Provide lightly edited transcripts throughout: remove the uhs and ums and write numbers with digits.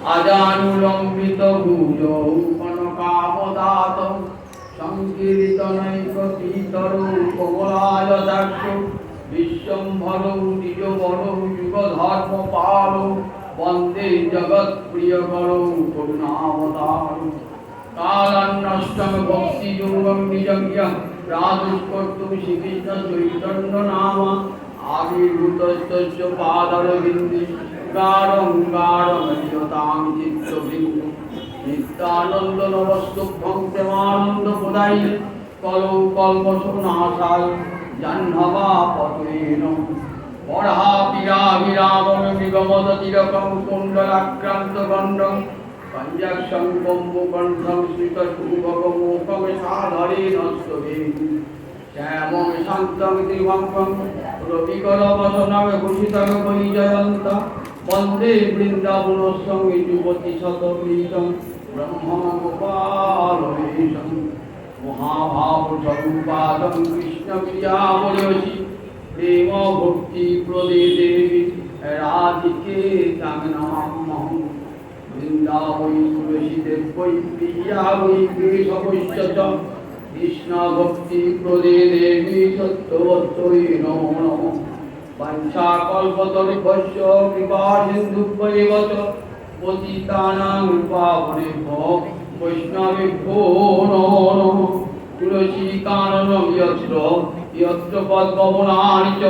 আজানুলম্বিত ভুজৌ কনকাবদাত সংকীর্তনৈকীতরৌ কমলায়তাক্ষ বিশ্বম্ভরৌ দ্বিজবরৌ যুগধর্মপালৌ বন্দে জগৎপ্রিয়করৌ করুণাবতারৌ কালান্নষ্টম ভক্তিযোগং নিজজ্ঞ রাজুষ্কর্তুং শ্রীকৃষ্ণ চৈতন্য নাম আবির্ভূতস্তস্য পাদারবিন্দে গাঢ়ং গাঢ়মরিয়তাং চিত্তবিন্দু নিত্যানন্দ নবস্তুভ্যং প্রেমানন্দ প্রদায়িনে কলৌ কল্পশোনাশায় জাহ্নবা পতয়েন বর্হাপিরাভিরামং নিগমদতিরকং কুণ্ডলাক্রান্ত গণ্ডং পঞ্জাক্ষং কম্বুকণ্ঠং শ্রীতশুভগমোকং সাধরেণ স্তবেন শ্যামং শান্তং দিবাঙ্গং রবিকরবসনং ভূষিতং বৈজয়ন্ত বন্দে বৃন্দাবনস্যং যুবতী শতপ্রীতং ব্রহ্মগোপালবেশং মহাভাবস্বরূপাদং কৃষ্ণপ্রিয়াবরসি প্রেম ভক্তি প্রদে দেবী রাধিকে তাং নমাম্যহং বৃন্দাবৈ তুলসী দেবৈ প্রিয়া বৈ কেশবৈশ্চ চ কৃষ্ণ ভক্তি প্রদে দেবী সত্যবত্যৈ নমো নমঃ বাঞ্ছাকল্পতরুভ্যশ্চ কৃপা সিন্ধুভ্যেব চ পতিতানাং পাবনেভ্যো বৈষ্ণবেভ্যো নমো নমঃ তুলসীকাননং যত্র যত্র পদ্মবনানি চ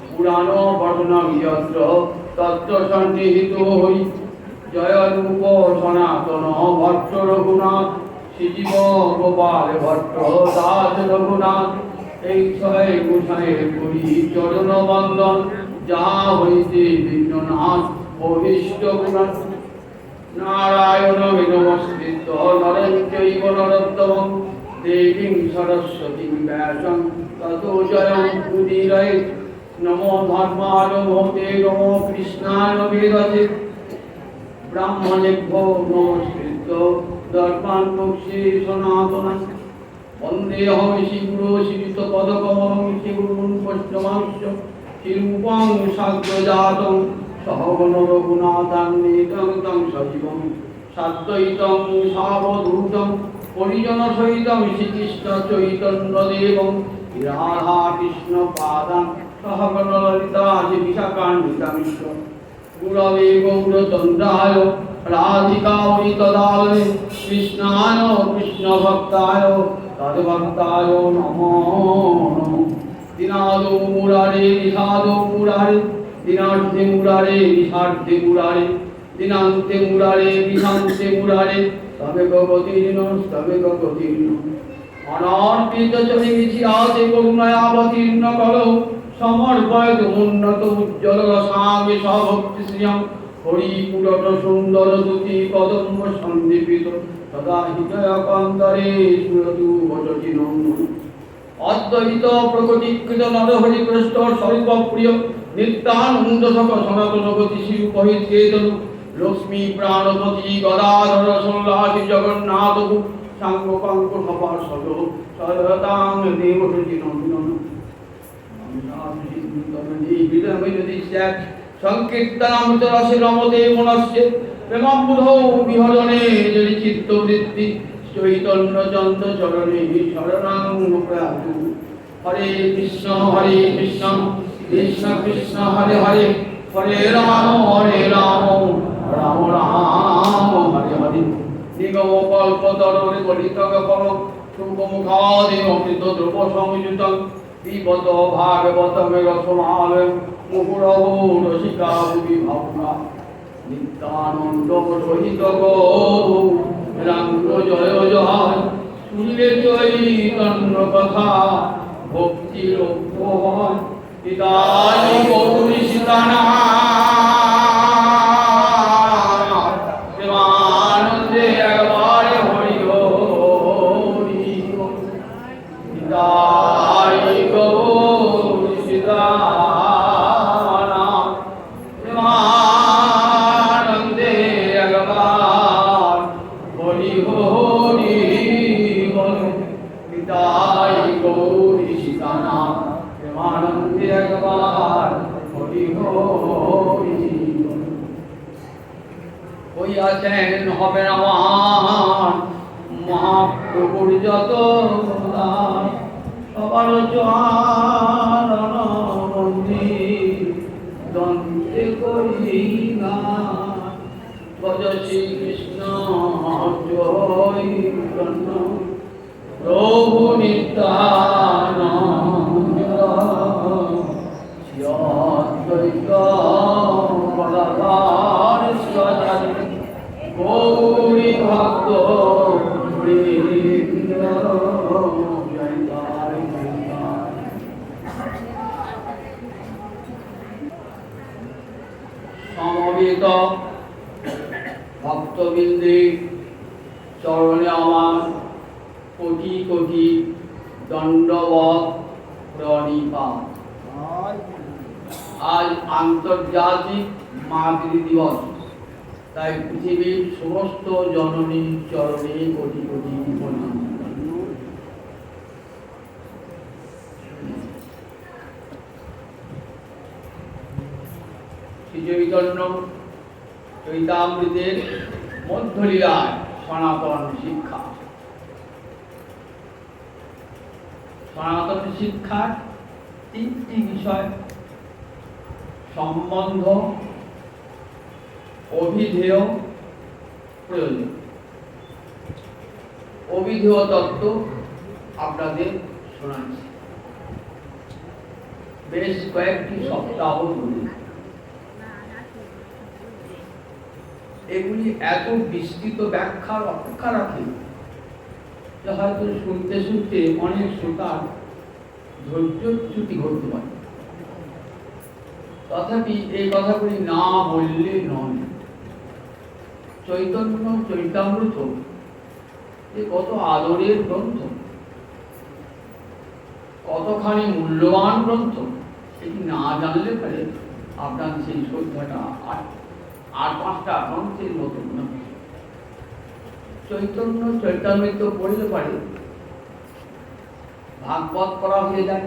পুরাণপঠনং যত্র তত্র সন্নিহিতোঃ জয় রূপ সনাতন ভট্ট রঘুনাথ শ্রীজীব গোপাল ভট্ট দাস রঘুনাথ এই ছয় গোসাঁয়ের করি চরণ বন্দন যাহা হইতে বিঘ্ননাশ অভীষ্ট গুণাৎ নারায়ণ নমস্কৃত্য নরং চৈব নরোত্তমং দেবীং সরস্বতীং ব্যাসং ততো জয়ং উদীরয়েৎ নমো ধর্মায় মহতে নমো কৃষ্ণায় বেদতে ব্রাহ্মণেভ্যো নমস্কৃত্য দর্পান পক্ষে সনাতনং বন্দেহং শ্রীগুরো শ্রীযুতপদকমলং শ্রীগুরুং বৈষ্ণবাংশ্চ শ্রীরূপং সাগ্রজাতং সহগণ রঘুনাথান্বিতং तं সজীবং সাদ্বৈতং সাবধূতং পরিজনসহিতং শ্রীকৃষ্ণ চৈতন্যদেবং রাধা কৃষ্ণ পাদাং সহগণ ললিতা বিশাখান্বিতাংশ্চ গুরবে গৌরচন্দ্রায় রাধিকায় তদালয়ে কৃষ্ণায় কৃষ্ণভক্তায় তদ্ভক্তায় নমো নমঃ দিনাদো মুরারে নিষাদো মুরারে দিনার্থে মুরারে নিষার্থে মুরারে দিনান্তে মুরারে নিশান্তে মুরারে তবে গতির্ন অনর্পিত চলে গেছি করুণায়াবতীর্ণ করো সমর্পয়ত উন্নত উজ্জ্বল রসামে সভক্তি শ্রিয়ং হরিপুরট সুন্দর দুতি কদম্ব সন্দীপিত সদা হৃদয়কান্তরে সুরতু বচচিনং অদ্বৈত প্রকটীকৃত নরহরি কৃষ্ণ স্বরূপ প্রিয় নিত্যানন্দ সক সনাতন গতি শিরূপহিত চেতন লক্ষ্মী প্রাণপতি গদাধর সল্লাসী জগন্নাথ সাঙ্গ কাঙ্ক সপার্ষদ সরতাং দেবচিনন্দন সংকীর্তনামৃতরসে রমতে মনস্যে প্রেমাম্বুধৌ বিহরণে যদি চিত্তবৃত্তি চৈতন্যচন্দ্র চরণে শরণাং প্রয়াতু হরে কৃষ্ণ কৃষ্ণ কৃষ্ণ হরে হরে হরে রাম রাম রাম হরে হরে নিগম কল্পতরুরে গলিতক কর শুভমুখাদি অমৃত দ্রব সংযুতং পিবত ভাগবতমে রসমালয় মুহুরহু রসিকা ভুবি ভাবনা নিত্যানন্দ সহিত গৌরাঙ্গ জয় জয় শুনলে চৈতন্য কথা ভক্তি লভ্য হয় পিতাই গৌরী সীতানাথ প্রেমানন্দে একবারে হরি হরি পিতাই গৌরী সীতানাথ প্রেমানন্দে একবার হরি হরি বল পিতাই গৌরী সীতানাথ প্রেমানন্দে একবার হরি হরি হইয়াছেন হবেন আমার মহাপ্রভুর যত দাস, সবার চরণ বন্দী দন্তে করি গান। ভজ শ্রীকৃষ্ণ জয় কৃষ্ণ প্রভু নিত্যানন্দ শ্রী অদ্বৈত গদাধর শিবাচার্য গৌরী ভক্ত বৃন্দ। জয় জয় জয়। সমবেত ভক্তবৃন্দে চরণে আমার কোটি কোটি দণ্ডবত প্রণিপাত। আজ আন্তর্জাতিক মাতৃ দিবস, তাই পৃথিবীর সমস্ত জননীর চরণে কোটি কোটি প্রণাম। শ্রী চৈতন্য চৈতামৃতের মধ্যলীলায় সনাতন শিক্ষা। সনাতন শিক্ষার তিনটি বিষয়: সম্বন্ধ, অভিধেয়, প্রয়োজন। অভিধেয় তত্ত্ব আপনাদের শোনাচ্ছি বেশ কয়েকটি সপ্তাহ ধরে। এগুলি এত বিস্তৃত ব্যাখ্যার অপেক্ষা রাখে যে হয়তো শুনতে শুনতে অনেক শ্রোতার ধৈর্যচ্যুতি ঘটতে পারে। তথাপি এই কথাগুলি না বললে নয়। চৈতন্য চৈতামৃত এ কত আদরের গ্রন্থ, কতখানি মূল্যবান গ্রন্থ, এটি না জানলে পারে আপনার সেই শ্রদ্ধাটা আর পাঁচটা গ্রন্থের মতো না। চৈতন্য চৈতামৃত পড়লে পারে ভাগবত পড়া হয়ে যায়,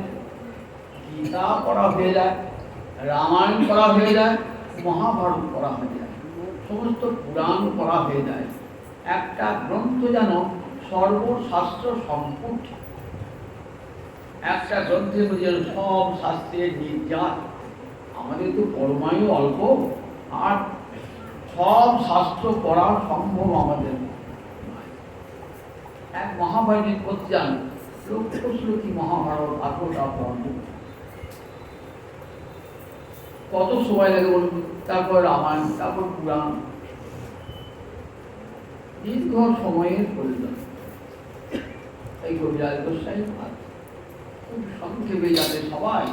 গীতা পড়া হয়ে যায়, রামায়ণ পড়া হয়ে যায়, মহাভারত পড়া হয়ে যায়, সমস্ত পুরাণ পড়া হয়ে যায়। একটা গ্রন্থ যেন সর্বশাস্ত্র সম্পূর্ণ। একটা গ্রন্থের মধ্যে সব শাস্ত্রের নির্যাস। আমাদের তো পরমায়ু অল্প, আর সব শাস্ত্র পড়া সম্ভব আমাদের। এক মহাভারত করতে যান, লক্ষ শ্লোকী মহাভারত 18টা পর্ব, কত সময় লাগে বলুন? তারপর রামায়ণ, তারপর পুরাণ, দীর্ঘ সময়ের প্রয়োজন। এই কবিরাজ গোস্বামী খুব সংক্ষেপে যাতে সবাই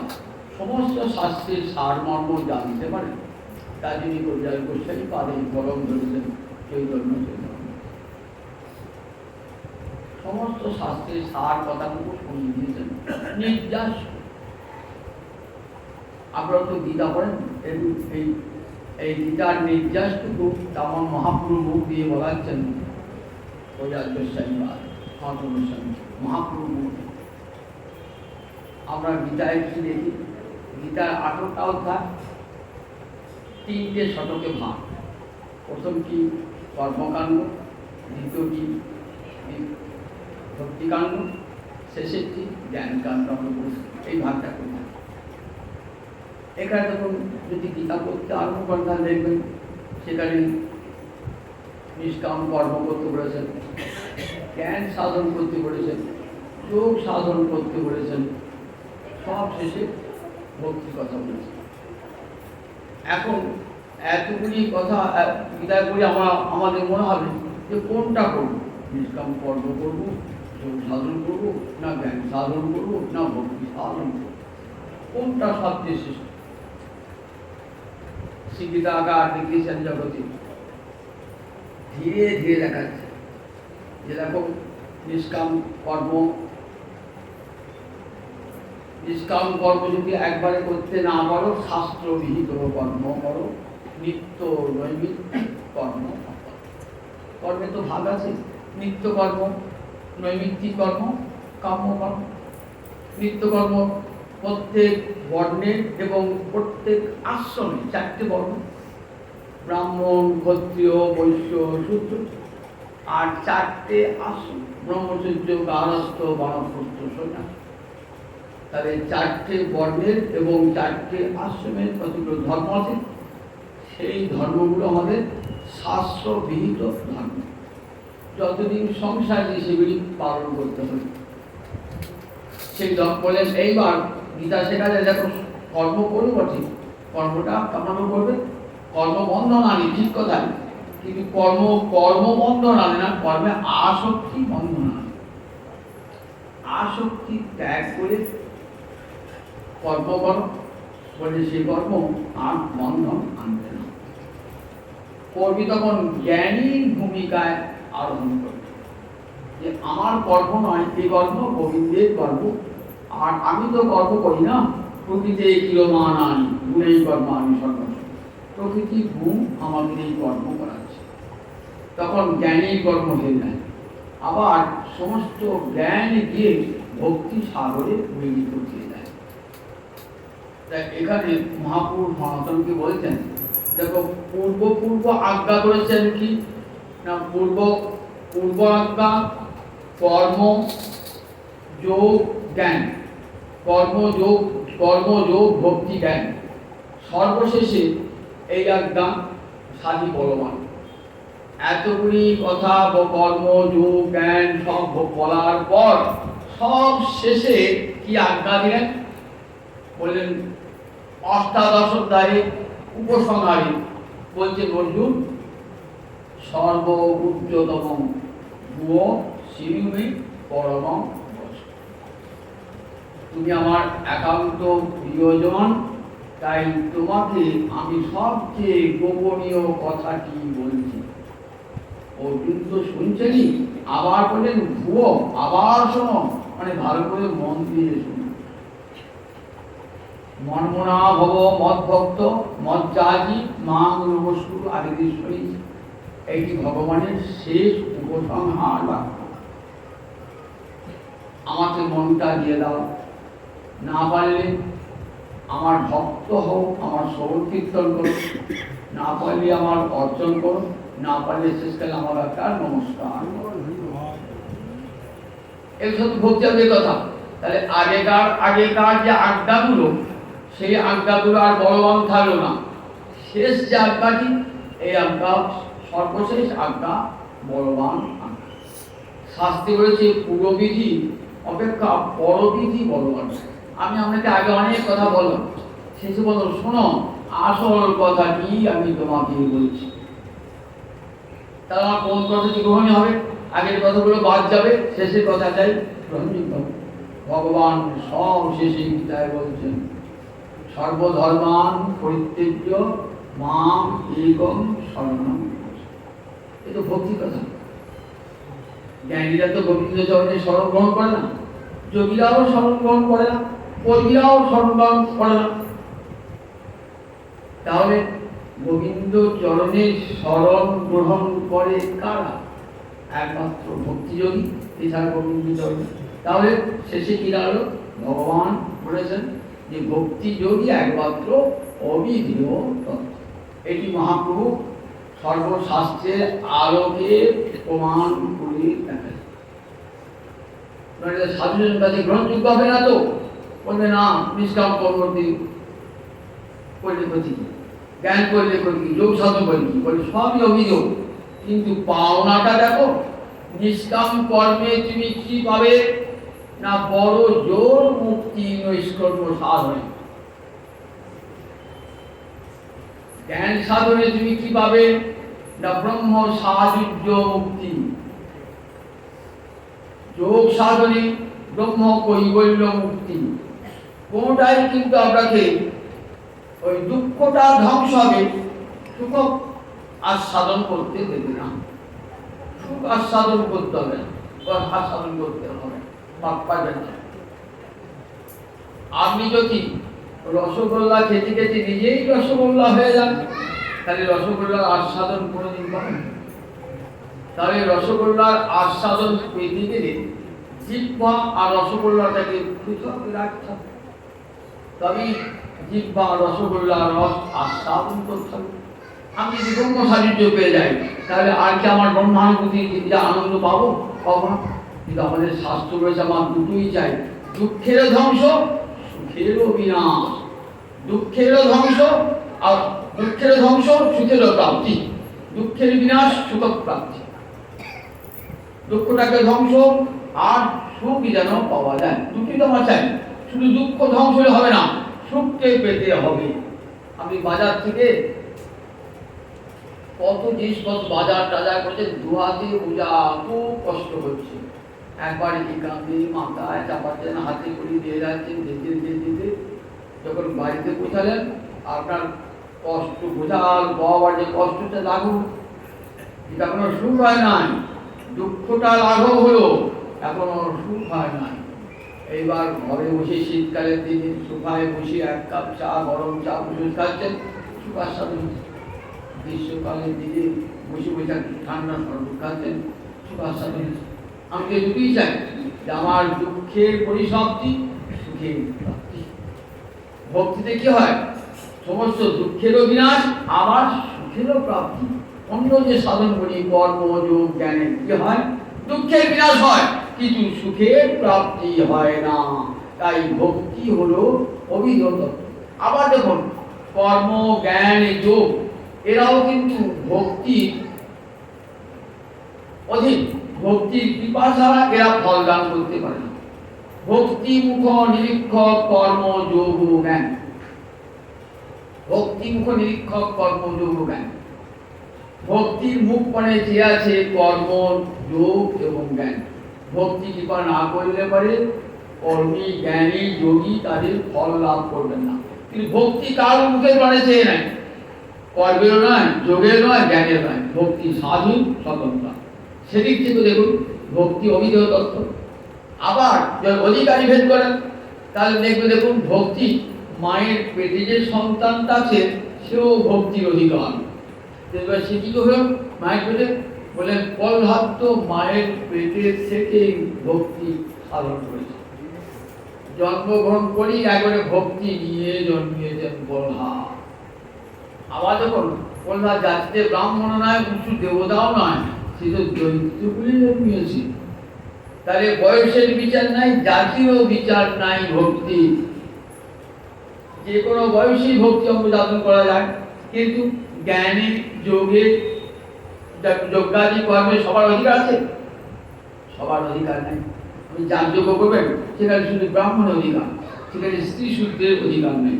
সমস্ত শাস্ত্রের সারমর্ম জানতে পারে, তাই জন্য কবিরাজ গোস্বামী পারে গরম ধরেছেন চৈতন্য চৈতন্য। সমস্ত শাস্ত্রের সার কথাটুকু শুনিয়ে দিয়েছেন নির্যাস। আপনারা তো গীতা পড়েন, এই গীতার নির্যাসটুকু তেমন মহাপ্রভু মুখ দিয়ে বলাচ্ছেন কবিরাজ গোস্বামী মহাপ্রভু। আমরা গীতায় কি দেখি? গীতার 18টা অধ্যায়, 3টে শতকে ভাগ। প্রথম কি? কর্মকাণ্ড। দ্বিতীয় কি? ভক্তিকাণ্ড। শেষের কি? জ্ঞানকাণ্ড। এই ভাগটা কোথায়? এখানে যখন যদি গীতা করতে আরম্ভ করেন তাহলে দেখবেন সেখানে নিষ্কাম কর্ম করতে বলেছেন, জ্ঞান সাধন করতে বলেছেন, যোগ সাধন করতে বলেছেন, সব শেষে ভক্তির কথা বলেছেন। এখন এতগুলি কথা গীতায় পড়ে আমাদের মনে হবে যে কোনটা করবো? নিষ্কাম কর্ম করবো, যোগ সাধন করবো, না জ্ঞান সাধন করবো, না ভক্তি সাধন করবো? কোনটা সবচেয়ে শ্রেষ্ঠ? শিক্ষিত আকার দেখিয়েছেন জগতে, ধীরে ধীরে দেখাচ্ছে যে দেখো নিষ্কাম কর্ম যদি একবারে করতে না পারো, শাস্ত্র বিহিত কর্ম করো, নিত্য নৈমিত্তিক কর্ম। কর্মে তো ভাগ আছে, নিত্য কর্ম, নৈমিত্তিক কর্ম, কাম্য কর্ম। নিত্য কর্ম প্রত্যেক বর্ণের এবং প্রত্যেক আশ্রমে 4টে বর্ণ, ব্রাহ্মণ, ক্ষত্রিয়, বৈশ্য, শূদ্র, আর 4টে আশ্রম, ব্রহ্মচর্য, গার্হস্থ্য, বানপ্রস্থ, সন্ন্যাস। তাহলে 4টে বর্ণের এবং 4টে আশ্রমের কতগুলো ধর্ম আছে, সেই ধর্মগুলো আমাদের শাস্ত্রবিহিত ধর্ম। যতদিন সংসারে সেগুলি পালন করতে হবে। সেই বলেন এইবার গীতা শেখা যায়, দেখো কর্ম করবো বটে, কর্মটা কেমন করবে, কর্মবন্ধন আনে, ঠিক কথা, কিন্তু কর্মবন্ধন আনে না, কর্মে আসক্তি বন্ধন আনে। আসক্তি ত্যাগ করে কর্ম করো বলে সেই কর্ম আর বন্ধন আনবে না। কর্মী তখন জ্ঞানীর ভূমিকায় আরোহণ করবে, যে আমার কর্ম নয়, এই কর্ম গোবিন্দের কর্ম, আর আমি তো কর্ম করি না, প্রকৃতি কিলমান আনি গুণেই কর্ম আমি সর্বস্ব, প্রকৃতি গুণ আমাদের এই কর্ম করাচ্ছে। তখন জ্ঞানীর কর্ম হয়ে যায়, আবার সমস্ত জ্ঞান গিয়ে ভক্তি সাগরে মিলিত হয়ে যায়। তাই এখানে মহাপুরুষ সনাতনকে বলছেন, দেখো পূর্ব আজ্ঞা করেছেন কি না, পূর্ব আজ্ঞা কর্ম যোগ জ্ঞান, কর্মযোগ ভক্তি জ্ঞান, সর্বশেষে এই আজ্ঞা সাধি বলবান। এতগুলি কথা কর্ম যোগ জ্ঞান সব বলার পর সব শেষে কি আজ্ঞা দিলেন, বললেন অষ্টাদশ অধ্যায়ে উপসংহারে বলছেন, অর্জুন সর্ব উচ্চতম ভুয় শিরুমে পরমং, তুমি আমার একান্ত প্রিয়জন, তাই তোমাকে আমি সবচেয়ে গোপনীয় কথাটি বলছি। অর্জুন তো শুনছেনই, আবার বললেন ভুয়ো, আবার শোনো, মানে ভালো করে মন দিয়ে শুনো। মনমনা ভব মদ ভক্ত মজ্জাজি মাং নমস্কু আদিশ্বরী, এইটি ভগবানের শেষ উপসংহার বাক্য। আমাকে মনটা দিয়ে দাও, না পারলে আমার ভক্ত হও, আমার শ্রবণ কীর্তন করো, না পারলে আমার অর্জন করো, না পারলে শেষকালে আমার একটা নমস্কার। এই সব ভক্তি কথা। তাহলে আগেকার যে আজ্ঞাগুলো, সেই আজ্ঞাগুলো আর বলবান থাকলো না। শেষ যে আজ্ঞাটি, এই আজ্ঞা সর্বশেষ আজ্ঞা বলবান আজ্ঞা। শাস্ত্রে বলেছে পূর্ববিধি অপেক্ষা পরবিধি বলবান। আমি আপনাকে আগে অনেক কথা বললাম, শেষে বলো শোনো আসল কথাটি আমি তোমাকে বলছি। তাহলে আমার কোন কথাটি গ্রহণীয় হবে, আগের কথাগুলো বাদ যাবে, শেষের কথা চাই গ্রহণযোগ্য হবে। ভগবান সব শেষে গীতায় বলছেন, সর্বধর্মান পরিত্যজ্য মাম একম শরণম। এ তো ভক্তি কথা। জ্ঞানীরা তো গোবিন্দ চরণে শরণ গ্রহণ করে না, যোগীরাও শরণ গ্রহণ করে না, কর্মীরাও শরণ গ্রহণ করে না। তাহলে গোবিন্দ চরণে শরণ গ্রহণ করে কারা? একমাত্র ভক্তিযোগী, এছাড়া গোবিন্দ চরণে। তাহলে শেষে কি দাঁড়ালো? ভগবান বলেছেন যে ভক্তিযোগী একমাত্র অবিধেয় তত্ত্ব। এটি মহাপ্রভু সর্বশাস্ত্রের আলোকে প্রমাণ করে দেখায়। সাধুজনের কাছে গ্রহণযোগ্য হবে না তো, বলবে না নিষ্কাম কর্ম করলে ক্ষতি, জ্ঞান করলে ক্ষতি, যোগ সাধন করে কি বলে, সবই অভিযোগ। কিন্তু পাওনাটা দেখো, নিষ্কাম কর্মে তুমি কি পাবে না, বড় জোর মুক্তি নৈষ্কর্ম সাধনে। জ্ঞান সাধনে তুমি কি পাবে না, ব্রহ্ম সাযুজ্য মুক্তি। যোগ সাধনে ব্রহ্ম কৈবল্য মুক্তি। কোনটাই কিন্তু আপনাকে ওই দুঃখটা ধ্বংস হবে, সুখ আস্বাদন করতে দেবে না। সুখ আস্বাদন করতে হবে না, আস্বাদন করতে হবে আপনি যদি রসগোল্লা খেতে খেতে নিজেই রসগোল্লা হয়ে যান, তাহলে রসগোল্লার আস্বাদন কোনোদিন পাবেন। তাহলে রসগোল্লার আস্বাদন পেতে গেলে জিহ্বা আর রসগোল্লাটাকে পৃথক রাখতে হবে, তবেই জিহ্বা রসগোল্লার রস আস্বাদন করতে হবে। আমি যদি ব্রহ্ম সাযুজ্য পেয়ে যাই, তাহলে আর কি আমার ব্রহ্মানুভূতি যে আনন্দ পাবো? পাবো না। কিন্তু আমাদের শাস্ত্র রয়েছে আমার দুটোই চাই, দুঃখেরও ধ্বংস, সুখেরও বিনাশ। দুঃখেরও ধ্বংস, আর দুঃখের ধ্বংস সুখেরও প্রাপ্তি, দুঃখের বিনাশ সুখ প্রাপ্তি। দুঃখটাকে ধ্বংস আর সুখ যেন পাওয়া যায়, দুটি তো আমার চাই। শুধু দুঃখ ধ্বংস হলে হবে না, সুখকে পেতে হবে। আমি বাজার থেকে কত জিনিসপত্র বাজার টাজার করছে, দুহাতে বোঝা, খুব কষ্ট হচ্ছে। একবার এই কাঁধে মাথায় চাপাচ্ছেন, হাতে করে দিয়ে যাচ্ছেন, যেতে যেতে যেতে যখন বাড়িতে পৌঁছালেন, আপনার কষ্ট বোঝার বাবার যে কষ্টটা লাঘব, এটা কোনো সুখ হয় নাই। দুঃখটা লাঘব হলো, এখনো সুখ হয় নাই। এইবার ঘরে বসে শীতকালের দিনে সোফায় বসে এক কাপ চা, গরম চা বসে খাচ্ছেন, সুখ আস্বাদন হচ্ছে। গ্রীষ্মকালের দিনে বসে বসে ঠান্ডা শরবত খাচ্ছেন, সুখ আস্বাদন হচ্ছে। আমি তো দুটোই চাই, যে আমার দুঃখের পরিসমাপ্তি, সুখের প্রাপ্তি। ভক্তিতে কি হয়? সমস্ত দুঃখেরও বিনাশ, আবার সুখেরও প্রাপ্তি। অন্য যে সাধন করি কর্ম যোগ জ্ঞানে কি হয়? দুঃখের বিনাশ হয়, কিন্তু সুখের প্রাপ্তি হয় না। তাই ভক্তি হলো অভিধ তত্ত্ব। আবার দেখুন, কর্ম জ্ঞান যোগ এরাও কিন্তু ভক্তি অধীন। ভক্তির কৃপা ছাড়া এরা ফল দান করতে পারে না। ভক্তি মুখ নিরীক্ষক কর্ম যোগ জ্ঞান, ভক্তি মুখ নিরীক্ষক কর্ম যোগ জ্ঞান। ভক্তির মুখ মানে যে আছে কর্ম, যোগ এবং জ্ঞান। ভক্তি কৃপা না করলে পারে কর্মী, জ্ঞানী, যোগী তাদের ফল লাভ করবেন না। কিন্তু ভক্তি কার মুখের মানে চেয়ে নাই, কর্মের নয়, যোগের নয়, জ্ঞানের নয়। ভক্তি স্বাধীন, স্বতন্ত্র। সেদিক থেকে দেখুন ভক্তি অভিধ তত্ত্ব। আবার যদি অধিকারী ভেদ করেন, তাহলে দেখবে দেখুন ভক্তি মায়ের পেটে যে সন্তানটা আছে সেও ভক্তির অধিকার। সে কি করবে মায়ের পেটে? বলে প্রহ্লাদ তো মায়ের পেটের থেকেই ভক্তি সাধন করেছে। জন্মগ্রহণ করি একবারে ভক্তি নিয়ে জন্মিয়েছেন প্রহ্লাদ। আবার দেখুন প্রহ্লাদ জাতিতে ব্রাহ্মণ নয়, উঁচু দেবতাও নয়, সে তো দৈত্য বলে জন্মিয়েছে। তাহলে বয়সের বিচার নাই, জাতিরও বিচার নাই। ভক্তি যে কোনো বয়সেই ভক্তি অঙ্গ সাধন করা যায়, কিন্তু জ্ঞানে, যোগে, যজ্ঞাদি কর্মে সবার অধিকার আছে? সবার অধিকার নেই। আপনি যাগযজ্ঞ করবেন, সেখানে শুধু ব্রাহ্মণ অধিকার, সেখানে স্ত্রী শূদ্রের অধিকার নেই।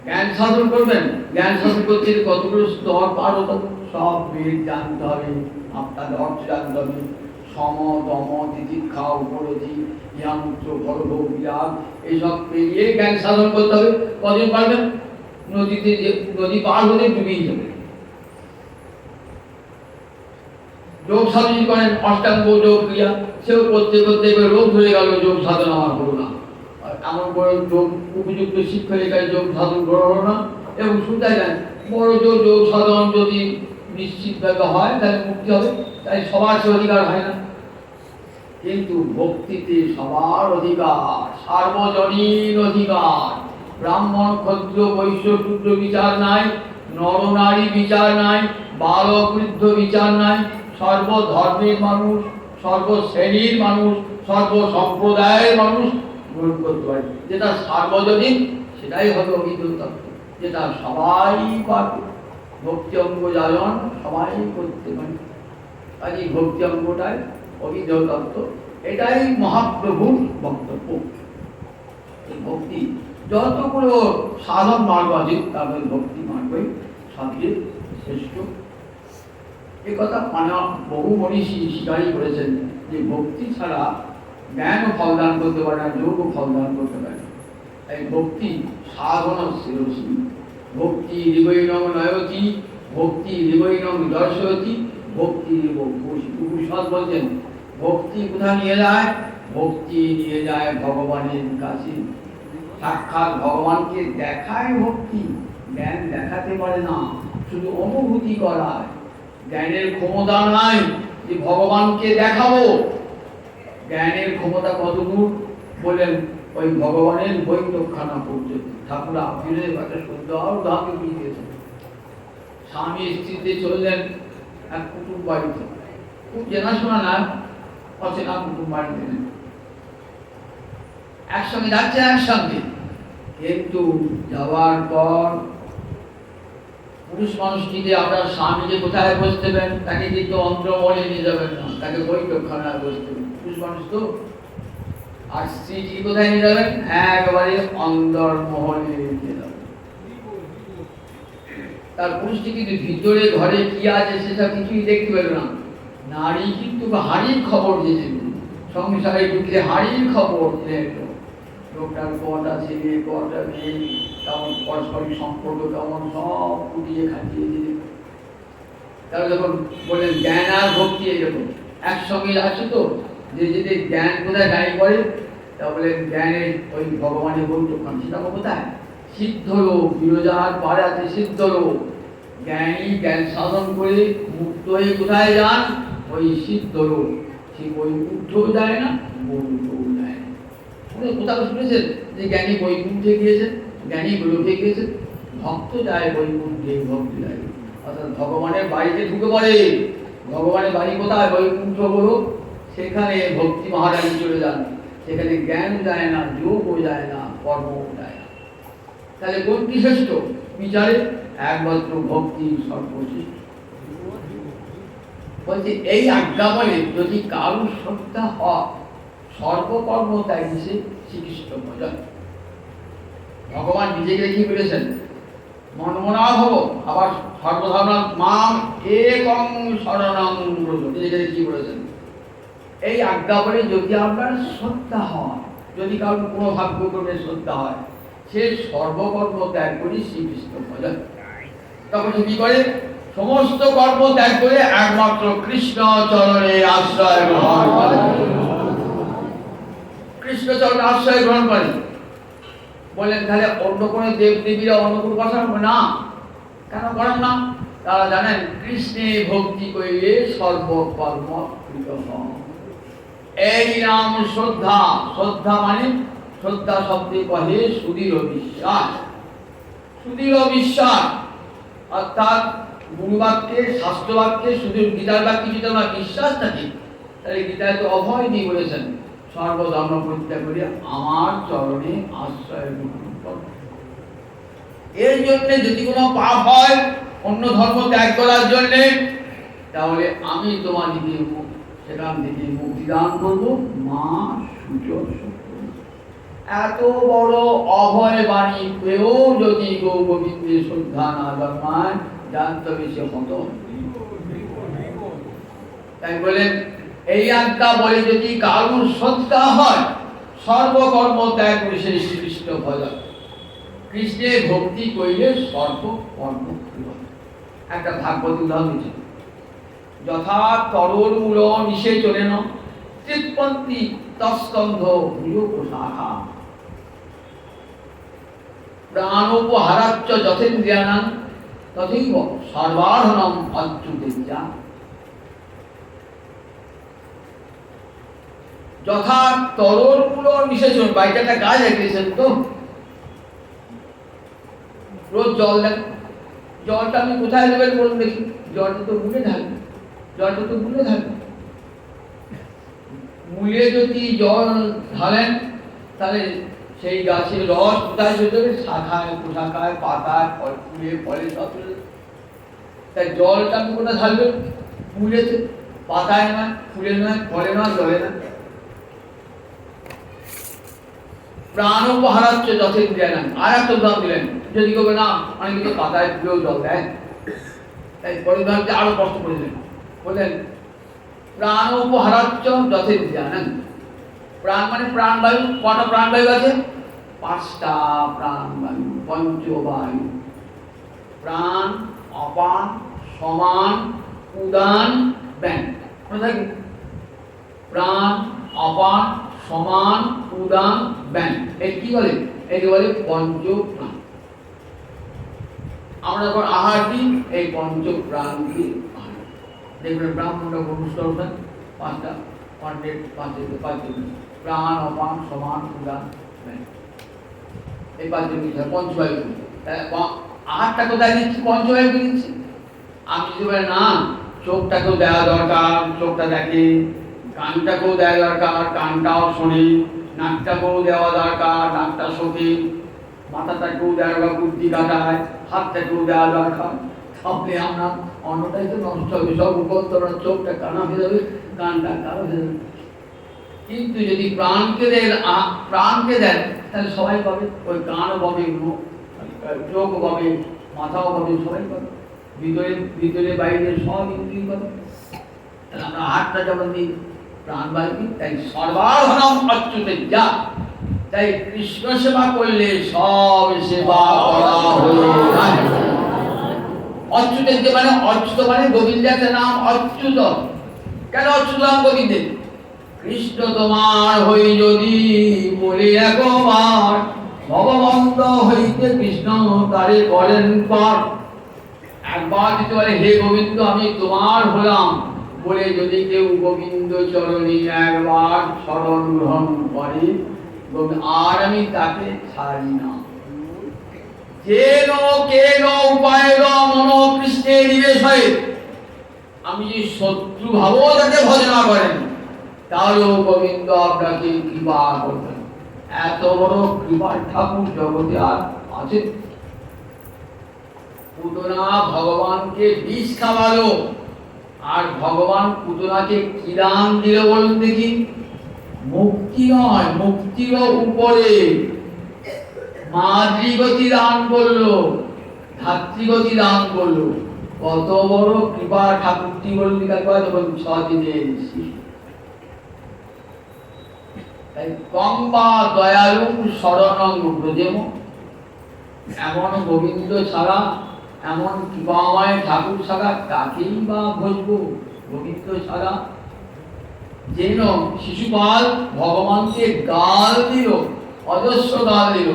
জ্ঞান সাধন করবেন, জ্ঞান সাধন করতে কতগুলো স্তর পার হতো, সব বেদ জানতে হবে, আপনাদের অর্থ জানতে হবে। সম, দম, তিতিক্ষা, উপরতি, ইহামূত্র, গর্ভ, বিরাগ, এইসব পেরিয়ে জ্ঞান সাধন করতে হবে। কদিন পারবেন? নদীতে যে নদী পার হলে ডুবেই যাবে। যোগ সাধন করেন, অষ্টাঙ্গ যোগ ক্রিয়া, সেও করতে করতে এবার রোগ ধরে গেল, যোগ সাধন আমার হলো না। এমন বড় যোগ উপযুক্ত শিক্ষা এখানে যোগ সাধন করা হলো না, এবং শুনতে যান বড় যোগ সাধন যদি নিশ্চিতভাবে হয় তাহলে মুক্তি হবে। তাই সবার সে অধিকার হয় না, কিন্তু ভক্তিতে সবার অধিকার, সার্বজনীন অধিকার। ব্রাহ্মণ, ক্ষত্র, বৈশ্য, শূদ্র বিচার নাই, নর নারী বিচার নাই, বালক বৃদ্ধ বিচার নাই। সর্বধর্মের মানুষ, সর্বশ্রেণীর মানুষ, সর্বসম্প্রদায়ের মানুষ গ্রহণ করতে পারে। যেটা সার্বজনীন সেটাই হবে অভিধ তত্ত্ব, যেটা সবাই পাবে। ভক্তি অঙ্গ জায়ন সবাই করতে পারে। কাজে ভক্তি অঙ্গটাই অভিধ তত্ত্ব, এটাই মহাপ্রভুর বক্তব্য। এই ভক্তি যতগুলো সাধন মার্গ আছে তার মধ্যে ভক্তি মার্গই সবচেয়ে শ্রেষ্ঠ। এ কথা বহু মনীষী স্বীকারই করেছেন যে ভক্তি ছাড়া জ্ঞানও ফলদান করতে পারে না, যোগও ফলদান করতে পারে না। তাই ভক্তি সাধন শিরসী। ভক্তি হৃদয়নং নয়তি, ভক্তি হৃদয়নং দর্শয়তি, ভক্তি উপনিষদ বলছেন ভক্তি কোথায় নিয়ে যায়? ভক্তি নিয়ে যায় ভগবানের কাছে। সাক্ষাৎ ভগবানকে দেখায় ভক্তি, জ্ঞান দেখাতে পারে না, শুধু অনুভূতি করায়। জ্ঞানের ক্ষমতা নাই যে ভগবানকে দেখাবো। জ্ঞানের ক্ষমতা কতদূর বলেন? ওই ভগবানের বৈঠকখানা পর্যন্ত। ঠাকুর আপনাদের একটা সুন্দর উদাহরণ দিয়েছেন। স্বামী স্ত্রীতে চললেন এক কুটুম বাড়িতে, খুব চেনাশোনা না, অচেনা কুটুম বাড়িতে একসঙ্গে যাচ্ছে একসঙ্গে, কিন্তু যাওয়ার পর পুরুষ মানুষটিকে আপনার স্বামীকে কোথায় বসতেবেন, তাকে কিন্তু অন্তরমহলে নিয়ে যাবেন না, তাকে বৈঠকখানায় বসতেবেন, পুরুষ মানুষ তো। আর স্ত্রীটি কোথায় নিয়ে যাবেন, একেবারে অন্তরমহলে নিয়ে যাবেন। তার পুরুষটি কিন্তু ভিতরে ঘরে কি আছে সেসব কিছুই দেখতে পেল না। নারী কিন্তু হাড়ির খবর দিয়েছে, সংসারে ঢুকলে হাড়ির খবর দিলেন, লোকটার কটা ছেলে কটা মেয়ে, কেমন পারস্পরিক সম্পর্ক কেমন, সব ফুটিয়ে খাটিয়ে দিলে। তারা যখন বললেন জ্ঞান আর ভক্তি এরকম একসঙ্গে আছে তো, যে যদি জ্ঞান কোথায় গাড়ি করে, তা বললেন জ্ঞানের ওই ভগবানের বৈঠকখানা, সেটা কোথায়, সিদ্ধ লোক, বিরজার পারে আছে সিদ্ধ লোক। জ্ঞানী জ্ঞান সাধন করে মুক্ত হয়ে কোথায় যান, ওই সিদ্ধ লোক। সে বৈকুণ্ঠও যায় না, বৈকুণ্ঠও যায় না। কোথাও শুনেছেন যে জ্ঞানী বৈকুণ্ঠে গিয়েছেন, জ্ঞানী গোলকে গিয়েছেন? ভক্ত যায় বৈকুণ্ঠে, ভক্তি যায়, অর্থাৎ ভগবানের বাড়িতে ঢুকে পড়ে। ভগবানের বাড়ি কোথায়, বৈকুণ্ঠ গোলক, সেখানে ভক্তি মহারানী চলে যান। সেখানে জ্ঞান যায় না, যোগও যায় না, কর্মও যায় না। তাহলে কোনটি শ্রেষ্ঠ বিচারে, একমাত্র ভক্তি সর্বশ্রেষ্ঠ। বলছে এই আজ্ঞা বলে যদি কারুর শ্রদ্ধা হয়, সর্বকর্ম ত্যাগী সে শ্রীকৃষ্ণ ভজন। ভগবান নিজেকে কি বলেছেন, মনমনা ভব, আবার সর্বধর্ম মাম একং শরণং ব্রজ, নিজেকে কি বলেছেন। এই আজ্ঞা বলে যদি আপনার শ্রদ্ধা হয়, যদি কারোর কোনো ভাগ্যক্রমে শ্রদ্ধা হয়, সে সর্বকর্ম ত্যাগ করে শ্রীকৃষ্ণ ভজন। তখন সে কি করে, সমস্ত কর্ম ত্যাগ করে একমাত্র কৃষ্ণ চরণে আশ্রয় গ্রহণ করে। কৃষ্ণ চরণে আশ্রয় গ্রহণ করে। বললেন তাহলে অন্য কোনো দেব দেবীরা অন্য কোনো কথা না, কেন করেন না? তারা জানেন কৃষ্ণে ভক্তি করিলে সর্বকর্ম কৃত হয়। এই নাম শ্রদ্ধা। শ্রদ্ধা মানে, শ্রদ্ধা শব্দে কহে সুদৃঢ় বিশ্বাস। সুদৃঢ় বিশ্বাস অর্থাৎ গুরুবাক্যে, শাস্ত্রবাক্যে, সুদৃঢ় গীতার বাক্যে যদি আমার বিশ্বাস থাকে, তাহলে গীতায় তো অভয় দিয়ে বলেছেন সর্বধর্ম পরিত্যাগ করে আমার চরণে আশ্রয় গ্রহণ কর। এর জন্য যদি কোনো পাপ হয় অন্য ধর্ম ত্যাগ করার জন্যে, তাহলে আমি তোমাদেরকে সেখান থেকে মুক্তিদান করবো, মা সুযোগ। এত বড় অভয় বাণী পেয়েও যদি গৌ গোবিন্দের শ্রদ্ধা না জন্মায়, জানতে হবে সে কত। তাই বলেন এই আজ্ঞা বলে যদি কারুর শ্রদ্ধা হয়, সর্বকর্ম ত্যাগ করে সেই শ্রীকৃষ্ণ ভজন। কৃষ্ণের ভক্তি করিলে সর্বকর্ম কৃত। একটা ভাগবত উদাহরণ দিচ্ছে, যথা তরল মূল নিষে চলে ন তৃপ্পন্তি তস্কন্ধ ভূয় শাখা প্রাণোপহারাচ্চ যথেন্দ্রিয়ানাং তথৈব সর্বার্হণম অচ্যুতেজ্জা। যথা তরল মূল নিষেচন, বাড়িতে একটা গাছ রেখেছেন তো, রোজ জল দেন। জলটা আপনি কোথায় দেবেন বলুন দেখি? জলটা তো মূলে থাকবে, জলটা তো মূলে থাকবে। মূলে যদি জল ঢালেন, তাহলে সেই গাছের রস কোথায় যেতে হবে? শাখায়, প্রশাখায়, পাতায়, ফুলে, ফলে, সব। তাই জলটা আপনি কোথায় ঢালবেন? মূলেতে, পাতায় নয়, ফুলে নয়, ফলে নয়, জলে নয়। প্রাণোপহারাচ্চ যথেন্দ্রিয়ানাং। আর একটা উদাহরণ দিলেন, যদি কেউ না অনেকে তো পাতায় ফুলেও জল দেয়, তাই পরিধানকে আরো কষ্ট করে দিলেন, বললেন প্রাণোপহারাচ্চ যথেন্দ্রিয়ানাং। প্রাণ মানে প্রাণবায়ু। কটা প্রাণবায়ু আছে? 5টা প্রাণবায়ু, পঞ্চবায়ু। প্রাণ, অপান, সমান, উদান, ব্যান। প্রাণ, অপান, সমান, উদান, ব্যান। এই কি বলে? একে বলে পঞ্চপ্রাণ। আমরা যখন আহার দিই, এই পঞ্চপ্রাণকে দেখবেন ব্রাহ্মণরা অনুষ্কার করেন 5টা, 5 প্রাণ, অপান, সমান, উদান, ব্যান। এই 5 পঞ্চবায়ু। আহারটা কোথায় দিচ্ছি? পঞ্চবায়ুকে দিচ্ছি। আমি যদি বলি না, চোখটাকেও দেওয়া দরকার, চোখটা দেখে, কানটাকেও দেওয়া দরকার, কানটাও শোনে, নাকটাকেও দেওয়া দরকার, নাকটা শোকে, মাথাটাকেও দেওয়া দরকার, বুদ্ধি কাটায়, হাতটাকেও দেওয়া দরকার, তাহলে আমরা অন্যটাই তো নষ্ট হবে, সব উপন্তরণ, চোখটা কানা হয়ে যাবে, কানটা কালো হয়ে যাবে। কিন্তু যদি প্রাণকে দেন, প্রাণকে দেন, তাহলে সবাই পাবে, ওই কানও পাবে, চোখ পাবে, মাথাও পাবে, সবাই পাবে, ভিতরে ভিতরে বাইরে সব ইন্দ্রিয় পাবে। তাহলে আমরা হাতটা যেমন দিই প্রাণ বাড়বি, তাই সর্বাধনম অচ্যুতের যা, তাই কৃষ্ণ সেবা করলে সব সেবা করা হয়ে যায়। অচ্যুতের যে মানে, অচ্যুত মানে গোবিন্দ একটা নাম, অচ্যুত কেন অচ্যুত নাম গোবিন্দের? কৃষ্ণ তোমার হই যদি বলে একবার, ভগবন্ত হইতে কৃষ্ণ তারে করেন পর। একবার যদি বলে হে গোবিন্দ আমি তোমার হলাম বলে যদি কেউ গোবিন্দ চরণে একবার শরণ গ্রহণ করে, আর আমি তাকে ছাড়ি না। যেন কেন উপায় মন কৃষ্ণে নিবেশ হয়, আমি যে শত্রু ভাবও তাকে ভজনা করেন, তাহলেও গোবিন্দ আপনাকে কৃপা করবেন। এত বড় কৃপার ঠাকুর জগতে আর আছে? পুতনা ভগবানকে বিষ খাওয়ালো, আর ভগবান পুতনাকে কি দান দিল বলুন দেখি? মুক্তি নয়, মুক্তির উপরে মাতৃগতি দান করলো, ধাত্রীগতি দান করলো। কত বড় কৃপা ঠাকুরটি বলুন একবার, যখন 6 দিনের শিশু। তাই কম্বা দয়ালু শরণং ব্রজেম, এমন গোবিন্দ ছাড়া, এমন কৃপাময় ঠাকুর ছাড়া কাকেই বা ভজবো? গোবিন্দ ছাড়া। যেন শিশুপাল ভগবানকে গাল দিল, অজস্র গাল দিল,